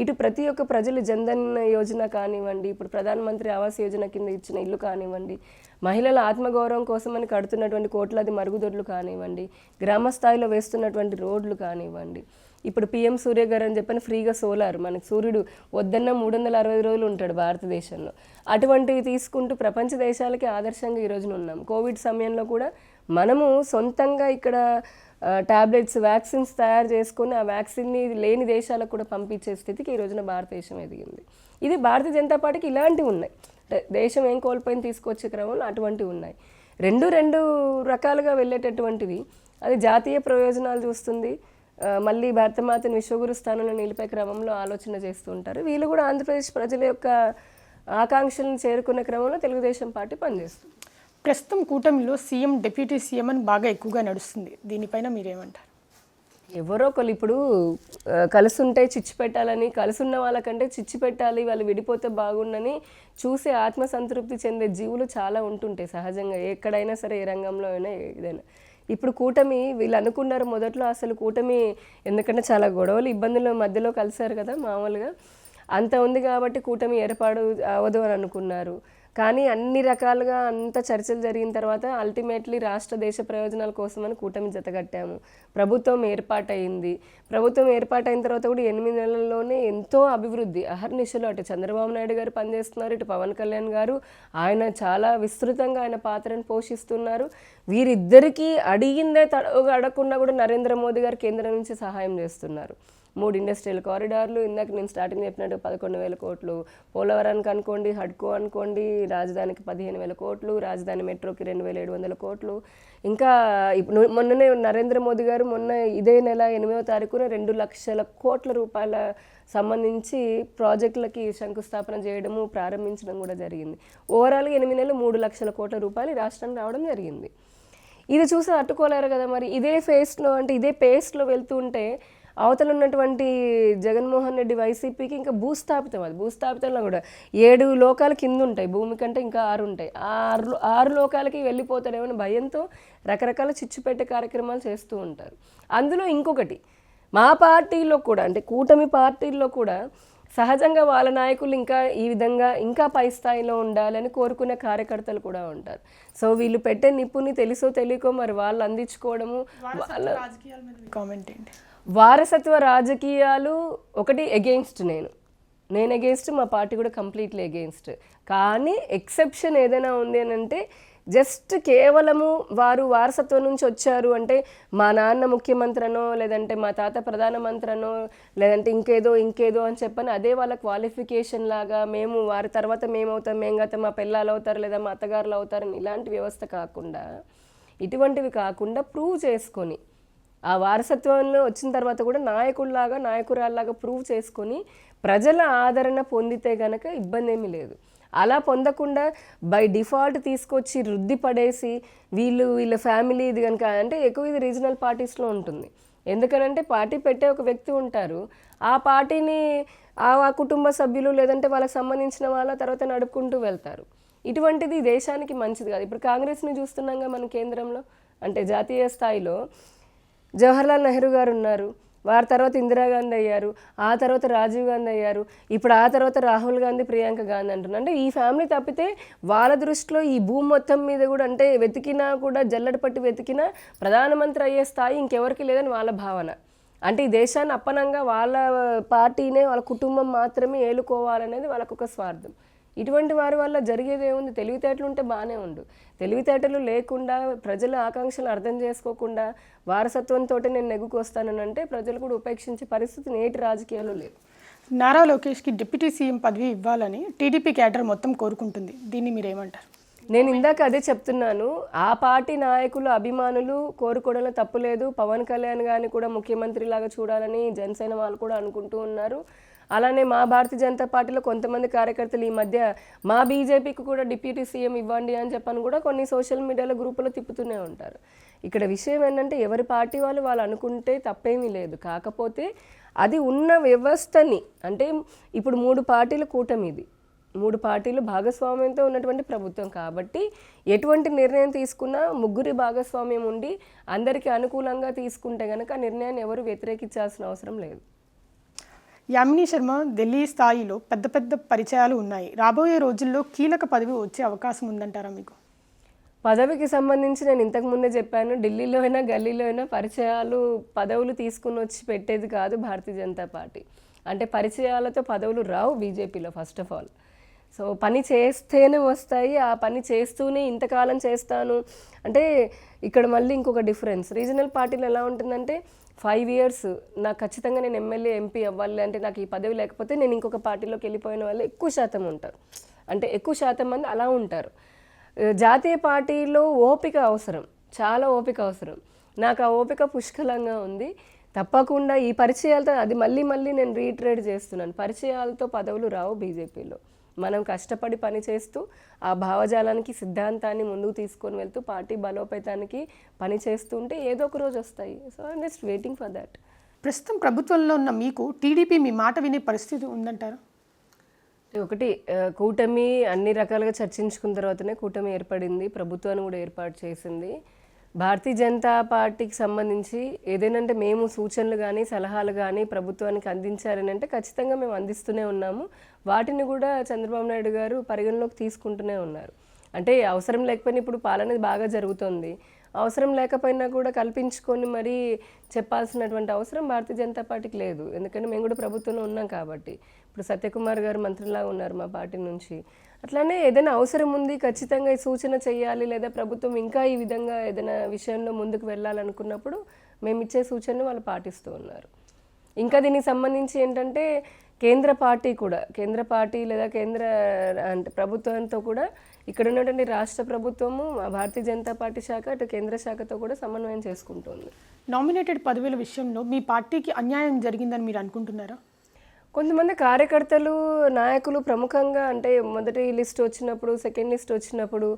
ఇటు ప్రతి ఒక్క ప్రజలు జన్ధన్ యోజన కానివ్వండి, ఇప్పుడు ప్రధానమంత్రి ఆవాస్ యోజన కింద ఇచ్చిన ఇల్లు కానివ్వండి, మహిళల ఆత్మగౌరవం కోసమని కడుతున్నటువంటి కోట్లాది మరుగుదొడ్లు కానివ్వండి, గ్రామ స్థాయిలో వేస్తున్నటువంటి రోడ్లు కానివ్వండి, ఇప్పుడు పిఎం సూర్య గారు అని చెప్పని ఫ్రీగా సోలార్, మనకి సూర్యుడు వద్దన్న 360 రోజులు ఉంటాడు భారతదేశంలో, అటువంటివి తీసుకుంటూ ప్రపంచ దేశాలకి ఆదర్శంగా ఈ రోజున ఉన్నాం. కోవిడ్ సమయంలో కూడా మనము సొంతంగా ఇక్కడ టాబ్లెట్స్, వ్యాక్సిన్స్ తయారు చేసుకొని ఆ వ్యాక్సిన్ని లేని దేశాలకు కూడా పంపించే స్థితికి ఈ రోజున భారతదేశం ఎదిగింది. ఇది భారతీయ జనతా పార్టీకి ఇలాంటివి ఉన్నాయి. దేశం ఏం కోల్పోయిన తీసుకొచ్చే క్రమంలో అటువంటివి ఉన్నాయి. రెండు రకాలుగా వెళ్ళేటటువంటివి. అది జాతీయ ప్రయోజనాలు చూస్తుంది, మళ్ళీ భారతమాతను విశ్వగురు స్థానంలో నిలిపే క్రమంలో ఆలోచన చేస్తూ ఉంటారు. వీళ్ళు కూడా ఆంధ్రప్రదేశ్ ప్రజల యొక్క ఆకాంక్షలను చేరుకునే క్రమంలో తెలుగుదేశం పార్టీ పనిచేస్తుంది. ప్రస్తుతం కూటమిలో సీఎం, డిప్యూటీ సీఎం అని బాగా ఎక్కువగా నడుస్తుంది. దీనిపైన మీరేమంటారు? ఎవరో ఒకళ్ళు ఇప్పుడు కలిసి ఉంటే చిచ్చు పెట్టాలని, కలిసి ఉన్న వాళ్ళకంటే చిచ్చు పెట్టాలి, వాళ్ళు విడిపోతే బాగుండని చూసి ఆత్మసంతృప్తి చెందే జీవులు చాలా ఉంటుంటాయి సహజంగా, ఎక్కడైనా సరే, ఏ రంగంలో అయినా, ఏదైనా. ఇప్పుడు కూటమి వీళ్ళు అనుకున్నారు మొదట్లో అసలు కూటమి, ఎందుకంటే చాలా గొడవలు, ఇబ్బందుల మధ్యలో కలిశారు కదా మామూలుగా, అంత ఉంది కాబట్టి కూటమి ఏర్పాటు అవ్వదు అని అనుకున్నారు. కానీ అన్ని రకాలుగా అంత చర్చలు జరిగిన తర్వాత అల్టిమేట్లీ రాష్ట్ర దేశ ప్రయోజనాల కోసమని కూటమి జతగట్టాము. ప్రభుత్వం ఏర్పాటైంది. ప్రభుత్వం ఏర్పాటైన తర్వాత కూడా 8 నెలల్లోనే ఎంతో అభివృద్ధి, అహర్నిశలు, అటు చంద్రబాబు నాయుడు గారు పనిచేస్తున్నారు, ఇటు పవన్ కళ్యాణ్ గారు, ఆయన చాలా విస్తృతంగా ఆయన పాత్రను పోషిస్తున్నారు. వీరిద్దరికీ అడిగిందే అడగకుండా కూడా నరేంద్ర మోదీ గారు కేంద్రం నుంచి సహాయం చేస్తున్నారు. 3 ఇండస్ట్రియల్ కారిడార్లు, ఇందాక నేను స్టార్టింగ్ చెప్పినట్టు 11,000 కోట్లు, పోలవరానికి అనుకోండి, హడ్కో అనుకోండి, రాజధానికి 15,000 కోట్లు, రాజధాని మెట్రోకి 2,700 కోట్లు. ఇంకా ఇప్పుడు మొన్ననే నరేంద్ర మోదీ గారు ఇదే నెల 8వ తారీఖున 2 లక్షల కోట్ల రూపాయల సంబంధించి ప్రాజెక్టులకి శంకుస్థాపన చేయడము, ప్రారంభించడం కూడా జరిగింది. ఓవరాల్గా 8 నెలలు 3 లక్షల కోట్ల రూపాయలు రాష్ట్రానికి రావడం జరిగింది. ఇది చూసి అట్టుకోలేరు కదా మరి. ఇదే ఫేస్లో, అంటే ఇదే పేస్లో వెళ్తూ ఉంటే అవతల ఉన్నటువంటి జగన్మోహన్ రెడ్డి వైసీపీకి ఇంకా భూస్థాపితం, అది భూస్థాపితంలో కూడా 7 లోకాల కింద ఉంటాయి, భూమి కంటే ఇంకా 6 ఉంటాయి. 6 లోకాలకి వెళ్ళిపోతాడేమో భయంతో రకరకాల చిచ్చుపెట్టే కార్యక్రమాలు చేస్తూ ఉంటారు. అందులో ఇంకొకటి, మా పార్టీలో కూడా, అంటే కూటమి పార్టీల్లో కూడా సహజంగా వాళ్ళ నాయకులు ఇంకా ఈ విధంగా ఇంకా పై స్థాయిలో ఉండాలని కోరుకునే కార్యకర్తలు కూడా ఉంటారు. సో వీళ్ళు పెట్టే నిప్పుని తెలుసో తెలియకో మరి వాళ్ళు అందించుకోవడము. కామెంట్ ఏంటి? వారసత్వ రాజకీయాలు ఒకటి ఎగెయిన్స్ట్, నేను ఎగెయిన్స్ట్, మా పార్టీ కూడా కంప్లీట్లీ ఎగెయిన్స్ట్. కానీ ఎక్సెప్షన్ ఏదైనా ఉంది అని అంటే, జస్ట్ కేవలము వారు వారసత్వం నుంచి వచ్చారు అంటే, మా నాన్న ముఖ్యమంత్రనో, లేదంటే మా తాత ప్రధానమంత్రనో, లేదంటే ఇంకేదో అని చెప్పని అదే వాళ్ళ క్వాలిఫికేషన్ లాగా, మేము వారి తర్వాత మేమవుతాం, మేము గత మా పిల్లలు అవుతారు, లేదా మా అత్తగారులు అవుతారని ఇలాంటి వ్యవస్థ కాకుండా, ఇటువంటివి కాకుండా ప్రూవ్ చేసుకొని ఆ వారసత్వంలో వచ్చిన తర్వాత కూడా నాయకుల్లాగా నాయకురాల్లాగా ప్రూవ్ చేసుకొని ప్రజల ఆదరణ పొందితే గనక ఇబ్బంది ఏమీ లేదు. అలా పొందకుండా బై డిఫాల్ట్ తీసుకొచ్చి రుద్ది పడేసి వీళ్ళ ఫ్యామిలీ ఇది కనుక అంటే ఎక్కువ ఇది రీజనల్ పార్టీస్లో ఉంటుంది. ఎందుకనంటే పార్టీ పెట్టే ఒక వ్యక్తి ఉంటారు, ఆ పార్టీని ఆ కుటుంబ సభ్యులు లేదంటే వాళ్ళకి సంబంధించిన వాళ్ళ తర్వాత నడుపుకుంటూ వెళ్తారు. ఇటువంటిది దేశానికి మంచిది కాదు. ఇప్పుడు కాంగ్రెస్ని చూస్తున్నాగా మన కేంద్రంలో, అంటే జాతీయ స్థాయిలో జవహర్లాల్ నెహ్రూ గారు ఉన్నారు, వారి తర్వాత ఇందిరాగాంధీ అయ్యారు, ఆ తర్వాత రాజీవ్ గాంధీ అయ్యారు, ఇప్పుడు ఆ తర్వాత రాహుల్ గాంధీ, ప్రియాంక గాంధీ అంటున్నారు. అంటే ఈ ఫ్యామిలీ తప్పితే వాళ్ళ దృష్టిలో ఈ భూమి మొత్తం మీద కూడా అంటే వెతికినా కూడా జల్లెడ పట్టి వెతికినా ప్రధానమంత్రి అయ్యే స్థాయి ఇంకెవరికి లేదని వాళ్ళ భావన. అంటే ఈ దేశాన్ని అప్పనంగా వాళ్ళ పార్టీనే వాళ్ళ కుటుంబం మాత్రమే ఏలుకోవాలనేది వాళ్ళకు ఒక స్వార్థం. ఇటువంటి వారి వల్ల జరిగేది ఏముంది? తెలివితేటలు ఉంటే బాగానే ఉండు, తెలివితేటలు లేకుండా ప్రజల ఆకాంక్షలు అర్థం చేసుకోకుండా వారసత్వంతో నేను నెగ్గుకొస్తానంటే ప్రజలు కూడా ఉపేక్షించే పరిస్థితి నేటి రాజకీయాల్లో లేదు. నారా లోకేష్కి డిప్యూటీ సీఎం పదవి ఇవ్వాలని టీడీపీ క్యాడర్ మొత్తం కోరుకుంటుంది, దీన్ని మీరేమంటారు? నేను ఇందాక అదే చెప్తున్నాను, ఆ పార్టీ నాయకులు అభిమానులు కోరుకోవడంలో తప్పు లేదు. పవన్ కళ్యాణ్ గారిని కూడా ముఖ్యమంత్రి లాగా చూడాలని జనసేన వాళ్ళు కూడా అనుకుంటూ ఉన్నారు. అలానే మా భారతీయ జనతా పార్టీలో కొంతమంది కార్యకర్తలు ఈ మధ్య మా బీజేపీకి కూడా డిప్యూటీ సీఎం ఇవ్వండి అని చెప్పని కూడా కొన్ని సోషల్ మీడియాలో గ్రూపులో తిప్పుతూనే ఉంటారు. ఇక్కడ విషయం ఏంటంటే ఎవరి పార్టీ వాళ్ళు అనుకుంటే తప్పేమీ లేదు. కాకపోతే అది ఉన్న వ్యవస్థని, అంటే ఇప్పుడు 3 పార్టీల కూటమి, ఇది 3 పార్టీలు భాగస్వామ్యంతో ఉన్నటువంటి ప్రభుత్వం కాబట్టి ఎటువంటి నిర్ణయం తీసుకున్నా ముగ్గురి భాగస్వామ్యం ఉండి అందరికీ అనుకూలంగా తీసుకుంటే కనుక నిర్ణయాన్ని ఎవరు వ్యతిరేకించాల్సిన అవసరం లేదు. యామిని శర్మ, ఢిల్లీ స్థాయిలో పెద్ద పెద్ద పరిచయాలు ఉన్నాయి, రాబోయే రోజుల్లో కీలక పదవి వచ్చే అవకాశం ఉందంటారా మీకు? పదవికి సంబంధించి నేను ఇంతకుముందే చెప్పాను, ఢిల్లీలో అయినా గల్లీలో అయినా పరిచయాలు పదవులు తీసుకుని వచ్చి పెట్టేది కాదు భారతీయ జనతా పార్టీ. అంటే పరిచయాలతో పదవులు రావు బీజేపీలో ఫస్ట్ ఆఫ్ ఆల్. సో పని చేస్తేనే వస్తాయి, ఆ పని చేస్తూనే ఇంతకాలం చేస్తాను అంటే ఇక్కడ మళ్ళీ ఇంకొక డిఫరెన్స్. రీజనల్ పార్టీలో ఎలా ఉంటుందంటే 5 years నాకు ఖచ్చితంగా నేను ఎమ్మెల్యే ఎంపీ అవ్వాలి అంటే నాకు ఈ పదవి లేకపోతే నేను ఇంకొక పార్టీలోకి వెళ్ళిపోయిన వాళ్ళు ఎక్కువ శాతం ఉంటారు, అంటే ఎక్కువ శాతం మంది అలా ఉంటారు. జాతీయ పార్టీలో ఓపిక అవసరం, చాలా ఓపిక అవసరం. నాకు ఆ ఓపిక పుష్కలంగా ఉంది. తప్పకుండా ఈ పరిచయాలతో, అది మళ్ళీ నేను రీట్రేట్ చేస్తున్నాను, పరిచయాలతో పదవులు రావు బీజేపీలో. మనం కష్టపడి పని చేస్తూ ఆ భావజాలానికి సిద్ధాంతాన్ని ముందుకు తీసుకొని వెళ్తూ పార్టీ బలోపేతానికి పని చేస్తుంటే ఏదో ఒక రోజు వస్తాయి. So I'm just waiting for that. ప్రస్తుతం ప్రభుత్వంలో ఉన్న మీకు టీడీపీ మీ మాట వినే పరిస్థితి ఉందంటారా? ఒకటి, కూటమి అన్ని రకాలుగా చర్చించుకున్న తర్వాతనే కూటమి ఏర్పడింది, ప్రభుత్వాన్ని కూడా ఏర్పాటు చేసింది. భారతీయ జనతా పార్టీకి సంబంధించి ఏదైనా మేము సూచనలు కానీ సలహాలు కానీ ప్రభుత్వానికి అందించారని అంటే ఖచ్చితంగా మేము అందిస్తూనే ఉన్నాము. వాటిని కూడా చంద్రబాబు నాయుడు గారు పరిగణలోకి తీసుకుంటూనే ఉన్నారు. అంటే అవసరం లేకపోయినా ఇప్పుడు పాలన బాగా జరుగుతుంది, అవసరం లేకపోయినా కూడా కల్పించుకొని మరీ చెప్పాల్సినటువంటి అవసరం భారతీయ జనతా పార్టీకి లేదు. ఎందుకంటే మేము కూడా ప్రభుత్వంలో ఉన్నాం కాబట్టి. ఇప్పుడు సత్యకుమార్ గారు మంత్రిలాగా ఉన్నారు మా పార్టీ నుంచి. అట్లానే ఏదైనా అవసరం ఉంది, ఖచ్చితంగా ఈ సూచన చేయాలి, లేదా ప్రభుత్వం ఇంకా ఈ విధంగా ఏదైనా విషయంలో ముందుకు వెళ్ళాలనుకున్నప్పుడు మేము ఇచ్చే సూచనను వాళ్ళు పాటిస్తూ ఉన్నారు. ఇంకా దీనికి సంబంధించి ఏంటంటే కేంద్ర పార్టీ లేదా కేంద్ర అంటే ప్రభుత్వంతో కూడా ఇక్కడ ఉన్నటువంటి రాష్ట్ర ప్రభుత్వము భారతీయ జనతా పార్టీ శాఖ అటు కేంద్ర శాఖతో కూడా సమన్వయం చేసుకుంటుంది. నామినేటెడ్ పదవుల విషయంలో మీ పార్టీకి అన్యాయం జరిగిందని మీరు అనుకుంటున్నారా? కొంతమంది కార్యకర్తలు, నాయకులు ప్రముఖంగా అంటే మొదటి లిస్ట్ వచ్చినప్పుడు, సెకండ్ లిస్ట్ వచ్చినప్పుడు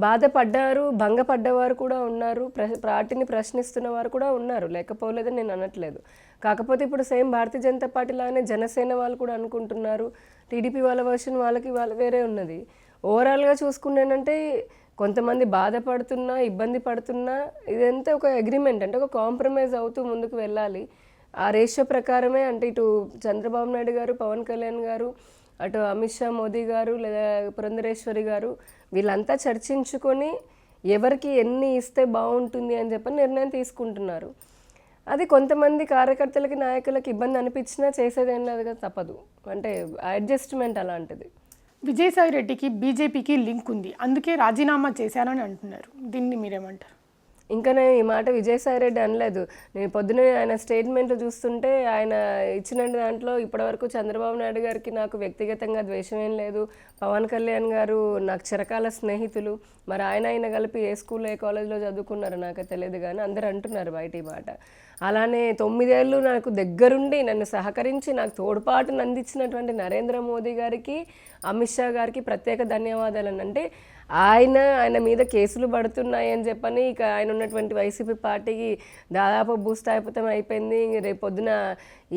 బాధపడ్డారు, భంగపడ్డవారు కూడా ఉన్నారు, పార్టీని ప్రశ్నిస్తున్న వారు కూడా ఉన్నారు, లేకపోలేదని నేను అనట్లేదు. కాకపోతే ఇప్పుడు సేమ్ భారతీయ జనతా పార్టీ లాగానే జనసేన వాళ్ళు కూడా అనుకుంటున్నారు, టీడీపీ వాళ్ళ వర్షన్ వాళ్ళకి వేరే ఉన్నది. ఓవరాల్గా చూసుకున్నానంటే కొంతమంది బాధపడుతున్నా, ఇబ్బంది పడుతున్నా ఇదంతా ఒక అగ్రిమెంట్, అంటే ఒక కాంప్రమైజ్ అవుతూ ముందుకు వెళ్ళాలి. ఆ రేషియో ప్రకారమే, అంటే ఇటు చంద్రబాబు నాయుడు గారు, పవన్ కళ్యాణ్ గారు, అటు అమిత్ షా మోదీ గారు, లేదా పురంధరేశ్వరి గారు, వీళ్ళంతా చర్చించుకొని ఎవరికి ఎన్ని ఇస్తే బాగుంటుంది అని చెప్పని నిర్ణయం తీసుకుంటున్నారు. అది కొంతమంది కార్యకర్తలకి, నాయకులకి ఇబ్బంది అనిపించినా చేసేదేం లేదు కదా, తప్పదు. అంటే అడ్జస్ట్మెంట్ అలాంటిది. విజయసాయి రెడ్డికి బీజేపీకి లింక్ ఉంది, అందుకే రాజీనామా చేశారని అంటున్నారు, దీన్ని మీరేమంటారు? ఇంకా నేను ఈ మాట విజయసాయి రెడ్డి అనలేదు. నేను పొద్దునే ఆయన స్టేట్మెంట్ చూస్తుంటే ఆయన ఇచ్చిన దాంట్లో ఇప్పటివరకు చంద్రబాబు నాయుడు గారికి నాకు వ్యక్తిగతంగా ద్వేషం ఏం లేదు, పవన్ కళ్యాణ్ గారు నాకు చిరకాల స్నేహితులు, మరి ఆయన కలిపి ఏ స్కూల్లో ఏ కాలేజ్లో చదువుకున్నారో నాకు తెలియదు, కానీ అందరు అంటున్నారు బయట ఈ మాట. అలానే 9 ఏళ్ళు నాకు దగ్గరుండి నన్ను సహకరించి నాకు తోడ్పాటును అందించినటువంటి నరేంద్ర మోదీ గారికి, అమిత్ షా గారికి ప్రత్యేక ధన్యవాదాలు. అంటే ఆయన మీద కేసులు పడుతున్నాయి అని చెప్పని ఇక ఆయన ఉన్నటువంటి వైసీపీ పార్టీకి దాదాపు భూస్థాపితం అయిపోయింది. రేపు పొద్దున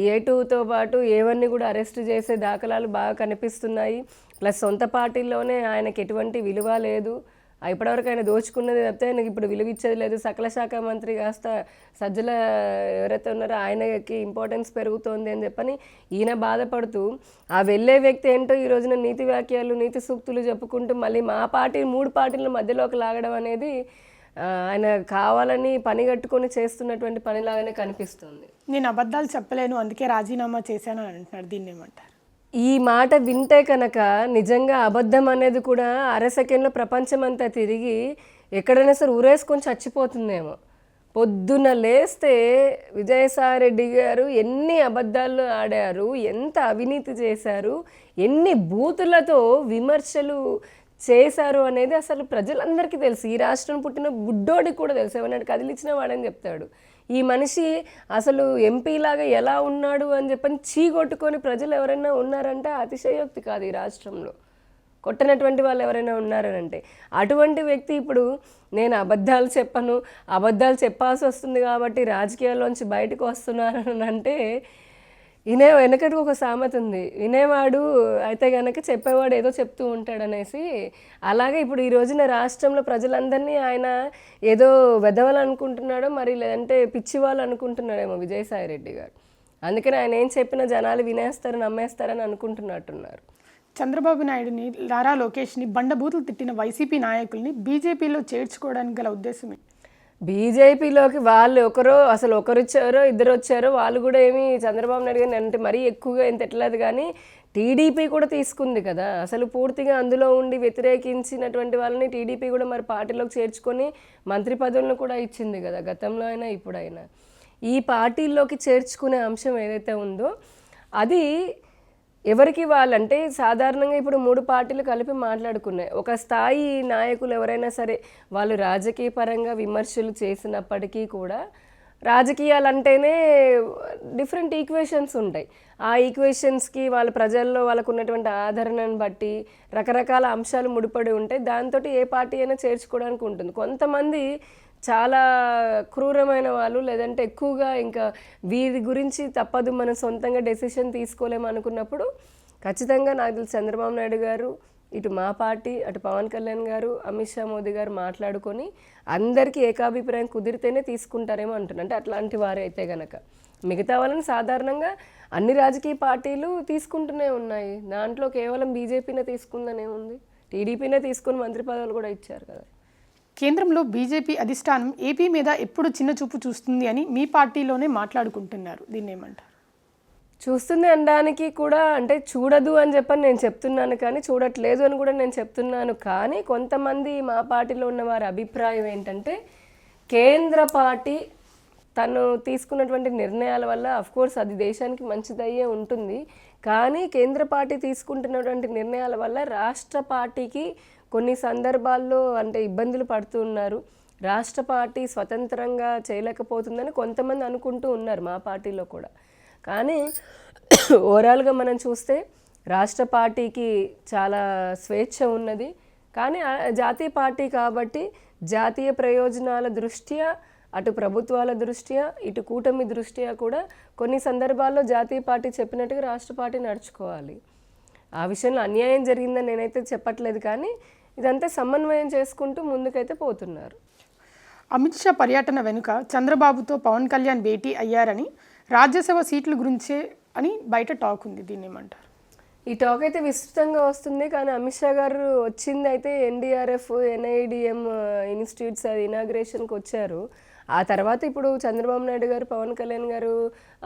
A2తో పాటు A1ని కూడా అరెస్ట్ చేసే దాఖలాలు బాగా కనిపిస్తున్నాయి. ప్లస్ సొంత పార్టీల్లోనే ఆయనకి ఎటువంటి విలువ లేదు, ఇప్పటివరకు ఆయన దోచుకున్నది తప్పితే ఆయనకి ఇప్పుడు విలువ ఇచ్చేది లేదు. సకల శాఖ మంత్రి కాస్త సజ్జల ఎవరైతే ఉన్నారో ఆయనకి ఇంపార్టెన్స్ పెరుగుతోంది అని చెప్పని ఈయన బాధపడుతూ ఆ వెళ్ళే వ్యక్తి ఏంటో ఈ రోజున నీతి వాక్యాలు నీతి సూక్తులు చెప్పుకుంటూ మళ్ళీ మా పార్టీ 3 పార్టీల మధ్యలోకి లాగడం అనేది ఆయన కావాలని పని కట్టుకొని చేస్తున్నటువంటి పనిలాగానే కనిపిస్తుంది. నేను అబద్ధాలు చెప్పలేను అందుకే రాజీనామా చేశాను అని అంటున్నారు, దీన్ని ఏమంటారు? ఈ మాట వింటే కనుక నిజంగా అబద్ధం అనేది కూడా అర సెకండ్లో ప్రపంచం అంతా తిరిగి ఎక్కడైనా సరే ఊరేసుకొని చచ్చిపోతుందేమో. పొద్దున లేస్తే విజయసాయి రెడ్డి గారు ఎన్ని అబద్ధాలు ఆడారు, ఎంత అవినీతి చేశారు, ఎన్ని బూతులతో విమర్శలు చేశారు అనేది అసలు ప్రజలందరికీ తెలుసు. ఈ రాష్ట్రం పుట్టిన బుడ్డోడికి కూడా తెలుసు, ఏమన్నాడు కదిలిచ్చిన వాడని చెప్తాడు. ఈ మనిషి అసలు ఎంపీలాగా ఎలా ఉన్నాడు అని చెప్పని చీగొట్టుకొని ప్రజలు ఎవరైనా ఉన్నారంటే అతిశయోక్తి కాదు ఈ రాష్ట్రంలో. కొట్టనటువంటి వాళ్ళు ఎవరైనా ఉన్నారనంటే అటువంటి వ్యక్తి ఇప్పుడు నేను అబద్ధాలు చెప్పను, అబద్ధాలు చెప్పాల్సి వస్తుంది కాబట్టి రాజకీయాల్లోంచి బయటకు వస్తున్నాను అంటే వెనకటి ఒక సామెత ఉంది, వినేవాడు అయితే కనుక చెప్పేవాడు ఏదో చెప్తూ ఉంటాడనేసి. అలాగే ఇప్పుడు ఈ రోజున రాష్ట్రంలో ప్రజలందరినీ ఆయన ఏదో వెధవలు అనుకుంటున్నాడో మరి లేదంటే పిచ్చివాళ్ళు అనుకుంటున్నాడేమో విజయసాయి రెడ్డి గారు. అందుకని ఆయన ఏం చెప్పినా జనాలు వినేస్తారు నమ్మేస్తారని అనుకుంటున్నట్టున్నారు. చంద్రబాబు నాయుడుని, నారా లోకేష్ని బండబూతులు తిట్టిన వైసీపీ నాయకుల్ని బీజేపీలో చేర్చుకోవడానికి గల ఉద్దేశమే. బీజేపీలోకి వాళ్ళు ఒకరు వచ్చారో ఇద్దరు వచ్చారో వాళ్ళు కూడా ఏమి చంద్రబాబు నాయుడు గారిని అంటే మరీ ఎక్కువగా ఏం తిట్టలేదు, కానీ టీడీపీ కూడా తీసుకుంది కదా. అసలు పూర్తిగా అందులో ఉండి వ్యతిరేకించినటువంటి వాళ్ళని టీడీపీ కూడా మరి పార్టీలోకి చేర్చుకొని మంత్రి పదవులను కూడా ఇచ్చింది కదా, గతంలో అయినా ఇప్పుడైనా. ఈ పార్టీల్లోకి చేర్చుకునే అంశం ఏదైతే ఉందో అది ఎవరికి వాళ్ళంటే సాధారణంగా ఇప్పుడు 3 పార్టీలు కలిపి మాట్లాడుకున్నాయి. ఒక స్థాయి నాయకులు ఎవరైనా సరే వాళ్ళు రాజకీయ పరంగా విమర్శలు చేసినప్పటికీ కూడా రాజకీయాలంటేనే డిఫరెంట్ ఈక్వేషన్స్ ఉంటాయి. ఆ ఈక్వేషన్స్కి వాళ్ళ ప్రజల్లో వాళ్ళకు ఉన్నటువంటి ఆదరణను బట్టి రకరకాల అంశాలు ముడిపడి ఉంటాయి. దాంతో ఏ పార్టీ అయినా చేర్చుకోవడానికి ఉంటుంది. కొంతమంది చాలా క్రూరమైన వాళ్ళు, లేదంటే ఎక్కువగా ఇంకా వీరి గురించి తప్పదు మనం సొంతంగా డెసిషన్ తీసుకోలేము అనుకున్నప్పుడు ఖచ్చితంగా నాకు తెలిసి చంద్రబాబు నాయుడు గారు, ఇటు మా పార్టీ, అటు పవన్ కళ్యాణ్ గారు, అమిత్ షా మోదీ గారు మాట్లాడుకొని అందరికీ ఏకాభిప్రాయం కుదిరితేనే తీసుకుంటారేమో అంటున్నా. అంటే అట్లాంటి వారే అయితే గనక మిగతా వాళ్ళని సాధారణంగా అన్ని రాజకీయ పార్టీలు తీసుకుంటూనే ఉన్నాయి. దాంట్లో కేవలం బీజేపీనే తీసుకుందనే ఉంది, టీడీపీనే తీసుకుని మంత్రి పదవులు కూడా ఇచ్చారు కదా. కేంద్రంలో బీజేపీ అధిష్టానం ఏపీ మీద ఎప్పుడు చిన్న చూపు చూస్తుంది అని మీ పార్టీలోనే మాట్లాడుకుంటున్నారు, దీన్ని ఏమంటారు? చూస్తుంది అనడానికి కూడా అంటే చూడదు అని చెప్పని నేను చెప్తున్నాను, కానీ చూడట్లేదు అని కూడా నేను చెప్తున్నాను. కానీ కొంతమంది మా పార్టీలో ఉన్న వారి అభిప్రాయం ఏంటంటే కేంద్ర పార్టీ తను తీసుకున్నటువంటి నిర్ణయాల వల్ల అఫ్కోర్స్ అది దేశానికి మంచిదయ్యే ఉంటుంది, కానీ కేంద్ర పార్టీ తీసుకుంటున్నటువంటి నిర్ణయాల వల్ల రాష్ట్ర పార్టీకి కొన్ని సందర్భాల్లో అంటే ఇబ్బందులు పడుతూ ఉన్నారు. రాష్ట్ర పార్టీ స్వతంత్రంగా చేయలేకపోతుందని కొంతమంది అనుకుంటూ ఉన్నారు మా పార్టీలో కూడా. కానీ ఓవరాల్గా మనం చూస్తే రాష్ట్ర పార్టీకి చాలా స్వేచ్ఛ ఉన్నది. కానీ జాతీయ పార్టీ కాబట్టి జాతీయ ప్రయోజనాల దృష్ట్యా, అటు ప్రభుత్వాల దృష్ట్యా, ఇటు కూటమి దృష్ట్యా కూడా కొన్ని సందర్భాల్లో జాతీయ పార్టీ చెప్పినట్టుగా రాష్ట్ర పార్టీ నడుచుకోవాలి. ఆ విషయంలో అన్యాయం జరిగిందని నేనైతే చెప్పట్లేదు, కానీ ఇదంతా సమన్వయం చేసుకుంటూ ముందుకైతే పోతున్నారు. అమిత్ షా పర్యటన వెనుక చంద్రబాబుతో పవన్ కళ్యాణ్ భేటీ అయ్యారని, రాజ్యసభ సీట్ల గురించే అని బయట టాక్ ఉంది, దీన్ని ఏమంటారు? ఈ టాక్ అయితే విస్తృతంగా వస్తుంది, కానీ అమిత్ షా గారు వచ్చింది అయితే NDRF NIDM ఇన్స్టిట్యూట్స్ అది ఇనాగ్రేషన్కి వచ్చారు. ఆ తర్వాత ఇప్పుడు చంద్రబాబు నాయుడు గారు, పవన్ కళ్యాణ్ గారు,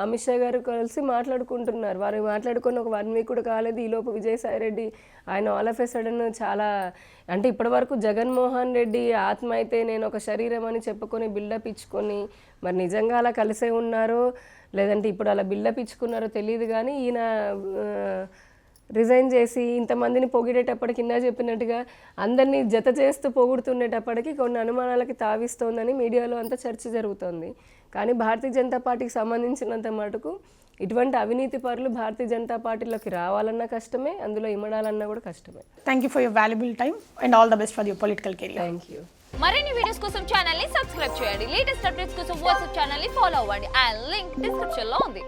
అమిత్ షా గారు కలిసి మాట్లాడుకుంటున్నారు. వారు మాట్లాడుకుని ఒక 1 వీక్ కూడా కాలేదు, ఈలోపు విజయసాయి రెడ్డి ఆయన ఆల్ ఆఫ్ ఎ సడన్ చాలా అంటే ఇప్పటివరకు జగన్మోహన్ రెడ్డి ఆత్మ అయితే నేను ఒక శరీరం అని చెప్పుకొని బిల్డప్ ఇచ్చుకొని మరి నిజంగా అలా కలిసే ఉన్నారో లేదంటే ఇప్పుడు అలా బిల్డప్ ఇచ్చుకున్నారో తెలియదు. కానీ ఈయన రిజైన్ చేసి ఇంతమందిని పొగిడేటప్పటికి కింద చెప్పినట్టుగా అందరినీ జత చేస్తూ పొగుడుతుండేటప్పటికి కొన్ని అనుమానాలకి తావిస్తోందని మీడియాలో అంతా చర్చ జరుగుతోంది. కానీ భారతీయ జనతా పార్టీకి సంబంధించినంత మటుకు ఇటువంటి అవినీతి పరులు భారతీయ జనతా పార్టీలోకి రావాలన్నా కష్టమే, అందులో ఇమడాలన్నా కూడా కష్టమే. Thank you for your valuable time and all the best for your political career. Thank you. మరిన్ని వీడియోస్ కోసం ఛానల్ ని సబ్స్క్రైబ్ చేయండి. లేటెస్ట్ అప్డేట్స్ కోసం వాట్సాప్ ఛానల్ ని ఫాలో అవ్వండి. ఆ లింక్ డిస్క్రిప్షన్ లో ఉంది.